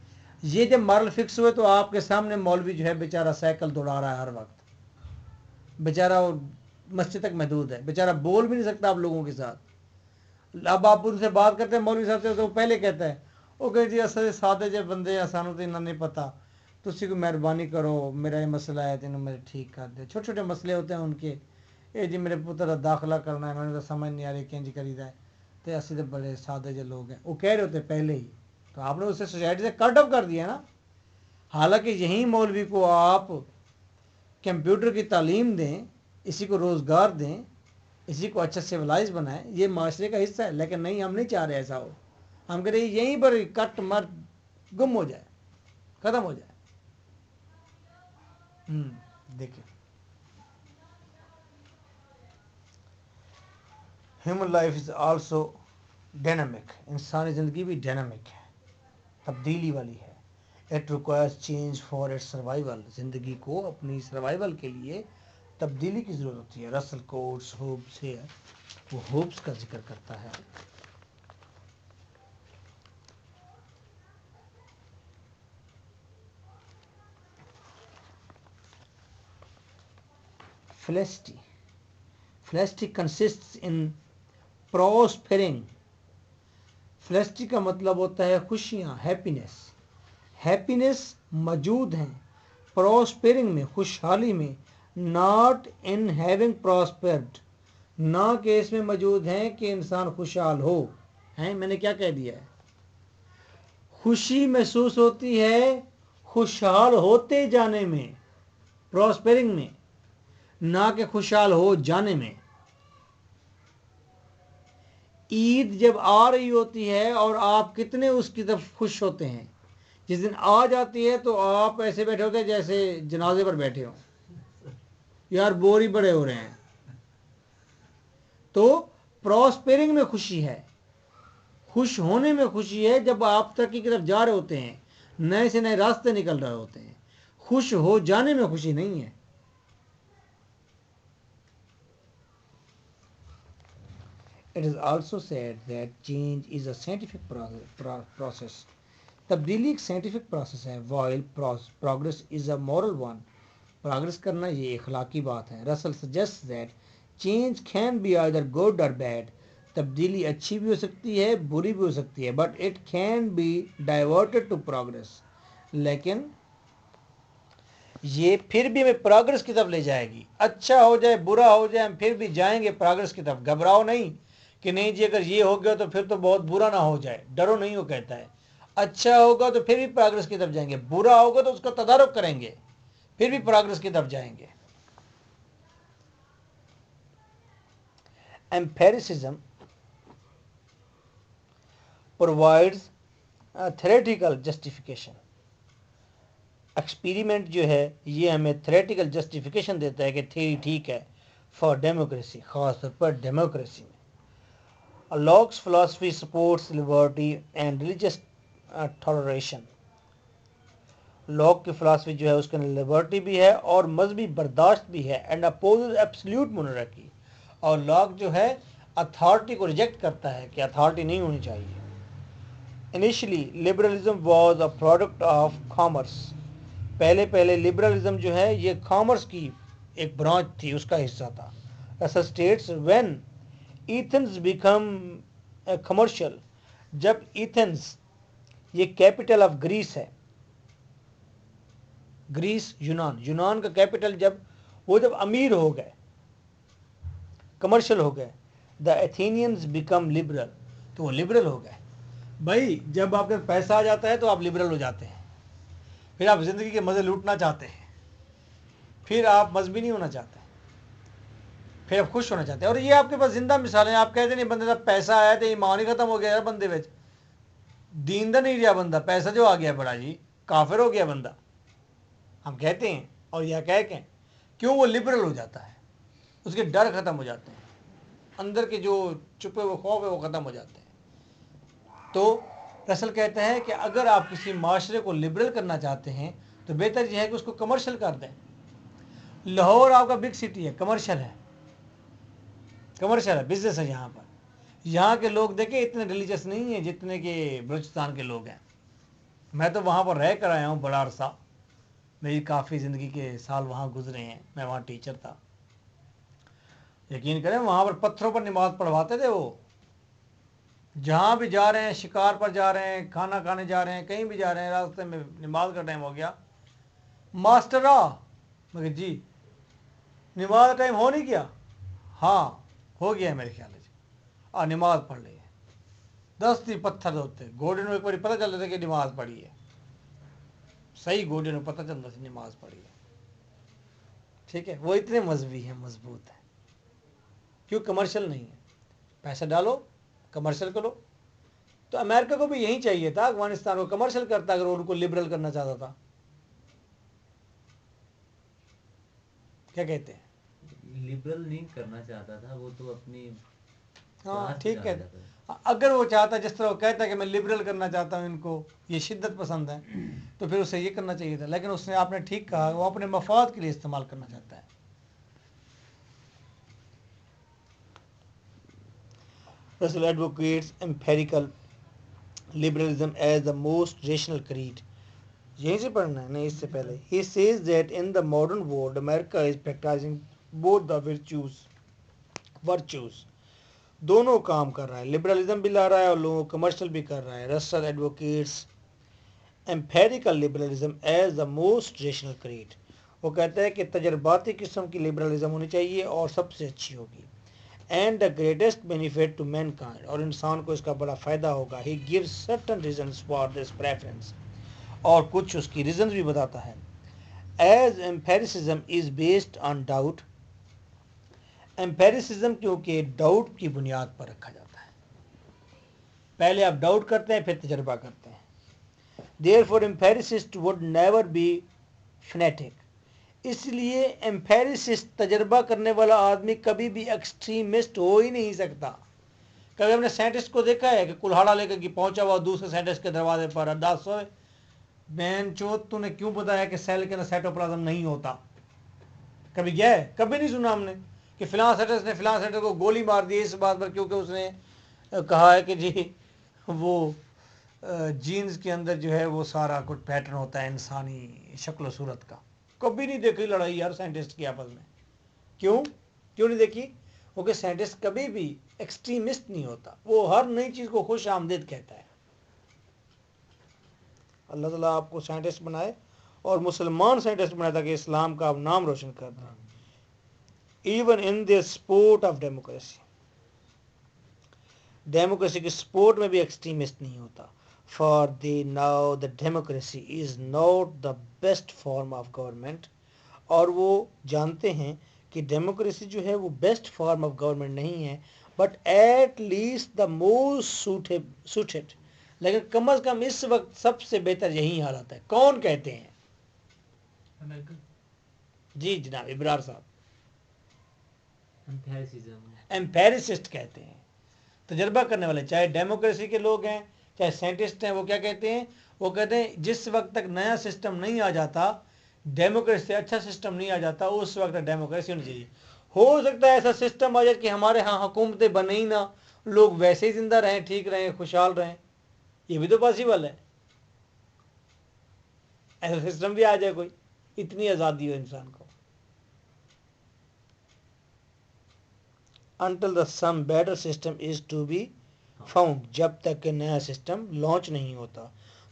یہ جب مارل فکس ہوئے تو آپ کے سامنے مولوی جو ہے بیچارہ سائیکل دوڑا رہا ہے ہر وقت، بیچارہ وہ مسجد تک محدود ہے، بیچارہ بول بھی نہیں سکتا آپ لوگوں کے ساتھ. اب آپ ان سے بات کرتے ہیں مولوی صاحب سے تو وہ پہلے کہتا ہے وہ کہ جی اصل سادے جے بندے ہیں، سانو تو انہیں نہیں پتا، تسی کو مہربانی کرو، میرا یہ مسئلہ ہے تو انہوں میرے ٹھیک کر دے. چھوٹے چھوٹے مسئلے ہوتے ہیں ان کے، اے جی میرے پتر دا داخلہ کرنا ہے، میں نے تو سمجھ نہیں آ رہی کنج کریدا ہے، تو اسی تو بڑے سادے جے لوگ ہیں. وہ کہہ رہے ہوتے پہلے ہی، تو آپ نے اسے سوسائٹی سے کٹ آف کر دیا نا. حالانکہ یہی مولوی کو آپ کمپیوٹر کی تعلیم دیں، اسی کو روزگار دیں، اسی کو اچھا سیولائز بنائیں، یہ معاشرے کا حصہ ہے. لیکن نہیں، ہم نہیں چاہ رہے ایسا ہو. ہم کہہ رہے ہیں یہیں پر کٹ مر گم ہو جائے، ختم ہو جائے. دیکھیں human life is also dynamic. انسانی زندگی بھی ڈائنامک ہے، تبدیلی والی ہے. It requires change for it survival. زندگی کو اپنی سروائیول کے لیے تبدیلی کی ضرورت ہوتی ہے. رسل کوٹس ہوپس ہے، وہ ہوپس کا ذکر کرتا ہے. Felicity consists in prospering. Felicity کا مطلب ہوتا ہے خوشیاں، ہیپینس موجود ہیں پراسپرنگ میں، خوشحالی میں. ناٹ ان ہیونگ پراسپرڈ، نہ کہ اس میں موجود ہیں کہ انسان خوشحال ہو. ہیں میں نے کیا کہہ دیا ہے؟ خوشی محسوس ہوتی ہے خوشحال ہوتے جانے میں، پراسپرنگ میں، نہ کہ خوشحال ہو جانے میں. عید جب آ رہی ہوتی ہے اور آپ کتنے اس کی طرف خوش ہوتے ہیں، جس دن آ جاتی ہے تو آپ ایسے بیٹھے ہوتے ہیں جیسے جنازے پر بیٹھے ہوں، یار بور ہی بڑے ہو رہے ہیں. تو پراسپرنگ میں خوشی ہے، خوش ہونے میں خوشی ہے جب آپ ترقی کی طرف جا رہے ہوتے ہیں، نئے سے نئے راستے نکل رہے ہوتے ہیں. خوش ہو جانے میں خوشی نہیں ہے. It is also said that change is a scientific process. تبدیلی ایک سائنٹیفک پروسیس ہے. while progress is a moral one. Progress کرنا یہ اخلاقی بات ہے. رسل suggests that change can be either good or bad. تبدیلی اچھی بھی ہو سکتی ہے، بری بھی ہو سکتی ہے. but it can be diverted to progress. لیکن یہ پھر بھی ہمیں پروگرس کی طرف لے جائے گی. اچھا ہو جائے برا ہو جائے، ہم پھر بھی جائیں گے پروگرس کی طرف. گھبراؤ نہیں کہ نہیں جی اگر یہ ہو گیا تو پھر تو بہت برا نہ ہو جائے. ڈرو نہیں، وہ کہتا ہے اچھا ہوگا تو پھر بھی پروگرس کی طرف جائیں گے، برا ہوگا تو اس کا تدارک کریں گے، پھر بھی پروگرس کی طرف جائیں گے. ایمپیریسزم پرووائڈز تھیوریٹیکل جسٹیفیکیشن. ایکسپیریمنٹ جو ہے یہ ہمیں تھیوریٹیکل جسٹیفیکیشن دیتا ہے کہ تھیوری ٹھیک ہے فار ڈیموکریسی، خاص طور پر ڈیموکریسی میں. Locke's philosophy supports liberty and religious toleration. Locke کی فلاسفی جو ہے اس کے اندر لبرٹی بھی ہے اور مذہبی برداشت بھی ہے. And opposes absolute مونارکی. اور لاک جو ہے اتھارٹی کو ریجیکٹ کرتا ہے کہ اتھارٹی نہیں ہونی چاہیے. Initially liberalism was a product of commerce. پہلے لبرلزم جو ہے یہ کامرس کی ایک برانچ تھی، اس کا حصہ تھا. ایسا states when Athens became commercial. جب ایتھنز یہ کیپٹل آف گریس ہے، گریس یونان کا کیپٹل، جب امیر ہو گئے، کمرشل ہو گئے، دا ایتھینینز بیکم لبرل. تو وہ لبرل ہو گئے. بھائی جب آپ کے پیسہ آ جاتا ہے تو آپ لبرل ہو جاتے ہیں. پھر آپ زندگی کے مزے لوٹنا چاہتے ہیں. پھر آپ مذہبی نہیں ہونا چاہتے. پھر آپ خوش ہونا چاہتے ہیں. اور یہ آپ کے پاس زندہ مثالیں ہیں. آپ کہتے نہیں بندے کا پیسہ آیا تو ایمان ہی ختم ہو گیا یار بندے وچ. دین دا نہیں رہا بندہ, پیسہ جو آ گیا بڑا جی کافر ہو گیا بندہ. ہم کہتے ہیں اور یہ کہہ کے کیوں وہ لبرل ہو جاتا ہے, اس کے ڈر ختم ہو جاتے ہیں, اندر کے جو چھپے ہوئے خوف ہے وہ ختم ہو جاتے ہیں. تو رسل کہتے ہیں کہ اگر آپ کسی معاشرے کو لبرل کرنا چاہتے ہیں تو بہتر یہ ہے کہ اس کو کمرشل کر دیں. لاہور آپ کا بگ سٹی ہے, کمرشل ہے, کمرشل ہے, بزنس ہے یہاں پر. یہاں کے لوگ دیکھیں اتنے ریلیجس نہیں ہیں جتنے کہ بلوچستان کے لوگ ہیں. میں تو وہاں پر رہ کر آیا ہوں بڑا عرصہ, میری کافی زندگی کے سال وہاں گزرے ہیں, میں وہاں ٹیچر تھا. یقین کریں وہاں پر پتھروں پر نماز پڑھواتے تھے وہ. جہاں بھی جا رہے ہیں, شکار پر جا رہے ہیں, کھانا کھانے جا رہے ہیں, کہیں بھی جا رہے ہیں, راستے میں نماز کا ٹائم ہو گیا, ماسٹر مگر جی نماز کا ٹائم ہو نہیں گیا, ہاں ہو گیا ہے میرے خیال سے, نماز پڑھ لی ہے. 10 دن پتھر ہوتے گوڈے کو ایک بار پتہ چل رہا تھا کہ نماز پڑھی ہے. صحیح گوڈے کو پتہ چل رہا تھا نماز پڑھی ہے. ٹھیک ہے, وہ اتنے مذہبی ہیں, مضبوط ہیں. کیوں کمرشل نہیں ہے. پیسہ ڈالو, کمرشل کرو. تو امریکہ کو بھی یہی چاہیے تھا, افغانستان کو کمرشل کرتا اگر وہ ان کو لبرل کرنا چاہتا تھا. کیا کہتے ہیں؟
لبرل نہیں کرنا چاہتا تھا, وہ تو اپنی
ہاں
چاہت
ٹھیک
جانا
ہے.
چاہتا تھا.
اگر وہ چاہتا جس طرح وہ کہتا ہے کہ میں لبرل کرنا چاہتا ہوں, ان کو یہ شدت پسند ہے, تو پھر اسے یہ کرنا چاہیے تھا. لیکن اس نے آپ نے ٹھیک کہا, وہ اپنے مفاد کے لیے استعمال کرنا چاہتا ہے. Russell advocates empirical liberalism as the most rational creed. یہیں سے پڑھنا ہے, نہیں اس سے پہلے. He says that in the modern world, America is practicing both the virtues. دونوں کام کر رہا ہے, لبرلزم بھی لا رہا ہے اور لوگوں کو کمرشل بھی کر رہا ہے. Russell advocates empirical liberalism as the most rational creed. وہ کہتا ہے کہ تجرباتی قسم کی لبرلزم ہونی چاہیے اور سب سے اچھی ہوگی. And the greatest benefit to mankind, اور انسان کو اس کا بڑا فائدہ ہوگا. He gives certain reasons for this preference, اور کچھ اس کی ریزنز بھی بتاتا ہے. As empiricism is based on doubt. Empiricism کیونکہ ڈاؤٹ کی بنیاد پر رکھا جاتا ہے. پہلے آپ ڈاؤٹ کرتے ہیں پھر تجربہ کرتے ہیں. Therefore empiricist would never be fanatic. اس لیے امپیریسسٹ تجربہ کرنے والا آدمی کبھی بھی ایکسٹریمسٹ ہو ہی نہیں سکتا. کبھی ہم نے سائنٹسٹ کو دیکھا ہے کہ کلہاڑا لے کر پہنچا ہوا دوسرے سائنٹسٹ کے دروازے پر, ارداس ہوئے بہن چوت تو نے کیوں بتایا کہ سیل کے اندر سائٹوپلازم نہیں ہوتا. کبھی گیا ہے؟ کبھی نہیں سنا ہم نے کہ فلاں سائنٹسٹ نے فلاں سائنٹسٹ کو گولی مار دی اس بات پر کیونکہ اس نے کہا ہے کہ جی وہ جینز کے اندر جو ہے وہ سارا کچھ پیٹرن ہوتا ہے انسانی شکل و صورت کا. کبھی نہیں دیکھی لڑائی یار سائنٹسٹ کی آپس میں. کیوں نہیں دیکھی؟ کیونکہ سائنٹسٹ کبھی بھی ایکسٹریمسٹ نہیں ہوتا, وہ ہر نئی چیز کو خوش آمدید کہتا ہے. اللہ تعالیٰ آپ کو سائنٹسٹ بنائے اور مسلمان سائنٹسٹ بنائے تاکہ اسلام کا آپ نام روشن کر دیں. Even in the support of democracy, democracy کی سپورٹ میں بھی ایکسٹریمسٹ نہیں ہوتا. For the now the democracy is not the best form of government, اور وہ جانتے ہیں کہ ڈیموکریسی جو ہے وہ بیسٹ فارم آف گورنمنٹ نہیں ہے, but at least the most suited, لیکن کم از کم اس وقت سب سے بہتر یہی حالت ہے. کون کہتے ہیں؟
امریکہ.
جی جناب ابرار صاحب,
امپیریسزم.
امپیریسسٹ کہتے ہیں, تجربہ کرنے والے, چاہے ڈیموکریسی کے لوگ ہیں چاہے سائنٹسٹ ہیں. وہ کیا کہتے ہیں؟ وہ کہتے ہیں جس وقت تک نیا سسٹم نہیں آ جاتا, ڈیموکریسی سے اچھا سسٹم نہیں آ جاتا, اس وقت تک ڈیموکریسی ہونی چاہیے. ہو سکتا ہے ایسا سسٹم آ جائے کہ ہمارے ہاں حکومتیں بنے ہی نہ, لوگ ویسے ہی زندہ رہیں, ٹھیک رہیں, خوشحال رہیں. یہ بھی تو پاسبل ہے, ایسا سسٹم بھی آ جائے کوئی, اتنی آزادی ہو انسان کو. Until the some better system is to be found, جب تک کہ نیا سسٹم لانچ نہیں ہوتا.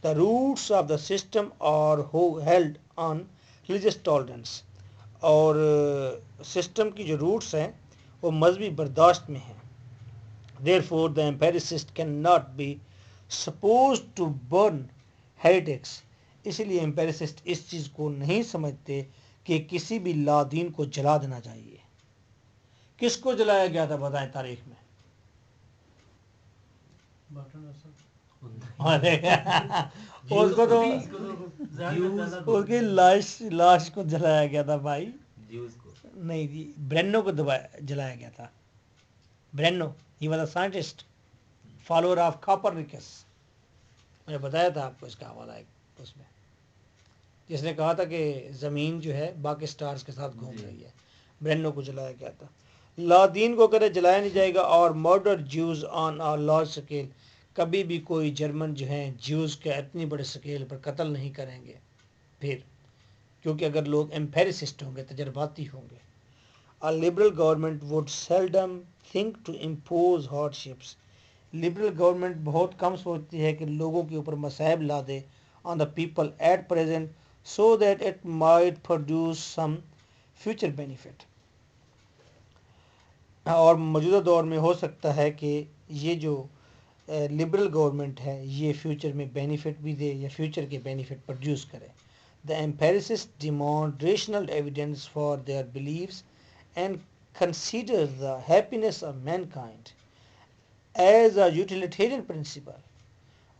The roots of the system are held on religious tolerance, اور سسٹم کی جو روٹس ہیں وہ مذہبی برداشت میں ہیں. Therefore, the empiricist cannot be supposed to burn heretics. اس لیے امپیریسسٹ اس چیز کو نہیں سمجھتے کہ کسی بھی لادین کو جلا دینا چاہیے. کس کو جلایا گیا تھا بتائیں تاریخ میں؟ اس کو تو اس کی لاش کو جلایا گیا تھا بھائی.
جیوز کو
نہیں جی، برینو کو جلایا گیا تھا. Bruno he was a scientist follower of Copernicus. میں نے بتایا تھا آپ کو اس کا حوالہ ایک اس میں، جس نے کہا تھا کہ زمین جو ہے باقی سٹارز کے ساتھ گھوم رہی ہے. برینو کو جلایا گیا تھا. لادین کو کہتے جلایا نہیں جائے گا. اور مرڈر جیوز آن آ لارج اسکیل، کبھی بھی کوئی جرمن جو ہیں جیوز کے اتنی بڑے اسکیل پر قتل نہیں کریں گے. پھر کیونکہ اگر لوگ امپیریسسٹ ہوں گے، تجرباتی ہوں گے. A liberal government would seldom think to impose hardships. Liberal government بہت کم سوچتی ہے کہ لوگوں کے اوپر مصائب لا دے on the people at present so that it might produce some future benefit. اور موجودہ دور میں ہو سکتا ہے کہ یہ جو لبرل گورنمنٹ ہے یہ فیوچر میں بینیفٹ بھی دے یا فیوچر کے بینیفٹ پروڈیوس کرے. The empiricists demand rational evidence for their beliefs and consider the happiness of mankind as a utilitarian principle.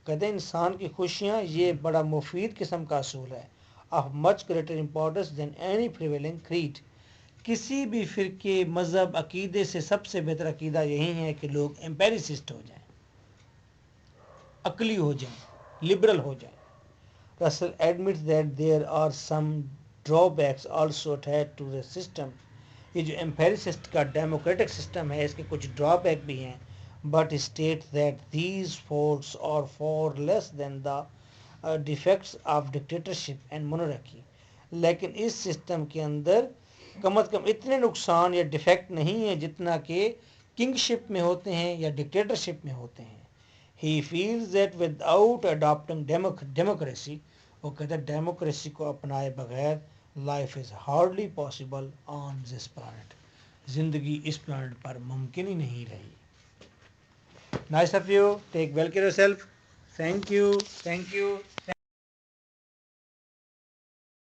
کہتے ہیں انسان کی خوشیاں یہ بڑا مفید قسم کا اصول ہے. of much greater importance than any prevailing creed. کسی بھی فرقے، مذہب، عقیدے سے سب سے بہتر عقیدہ یہی ہے کہ لوگ امپیریسسٹ ہو جائیں، عقلی ہو جائیں، لبرل ہو جائیں. Russell admits that there are some drawbacks also attached to the system. یہ جو امپیریسسٹ کا ڈیموکریٹک سسٹم ہے اس کے کچھ ڈرا بیک بھی ہیں. But state that these faults are far less than the defects of dictatorship and monarchy. لیکن اس سسٹم کے اندر کم از کم اتنے نقصان یا ڈیفیکٹ نہیں ہیں جتنا کہ کنگ شپ میں ہوتے ہیں یا ڈکٹیٹرشپ میں ہوتے ہیں. He feels that without adapting democracy, وہ کہتے ہیں ڈیموکریسی کو اپنائے بغیر life is hardly possible on this planet. زندگی اس پلانٹ پر ممکن ہی نہیں رہی. Nice of you. Take well care your self. Thank you.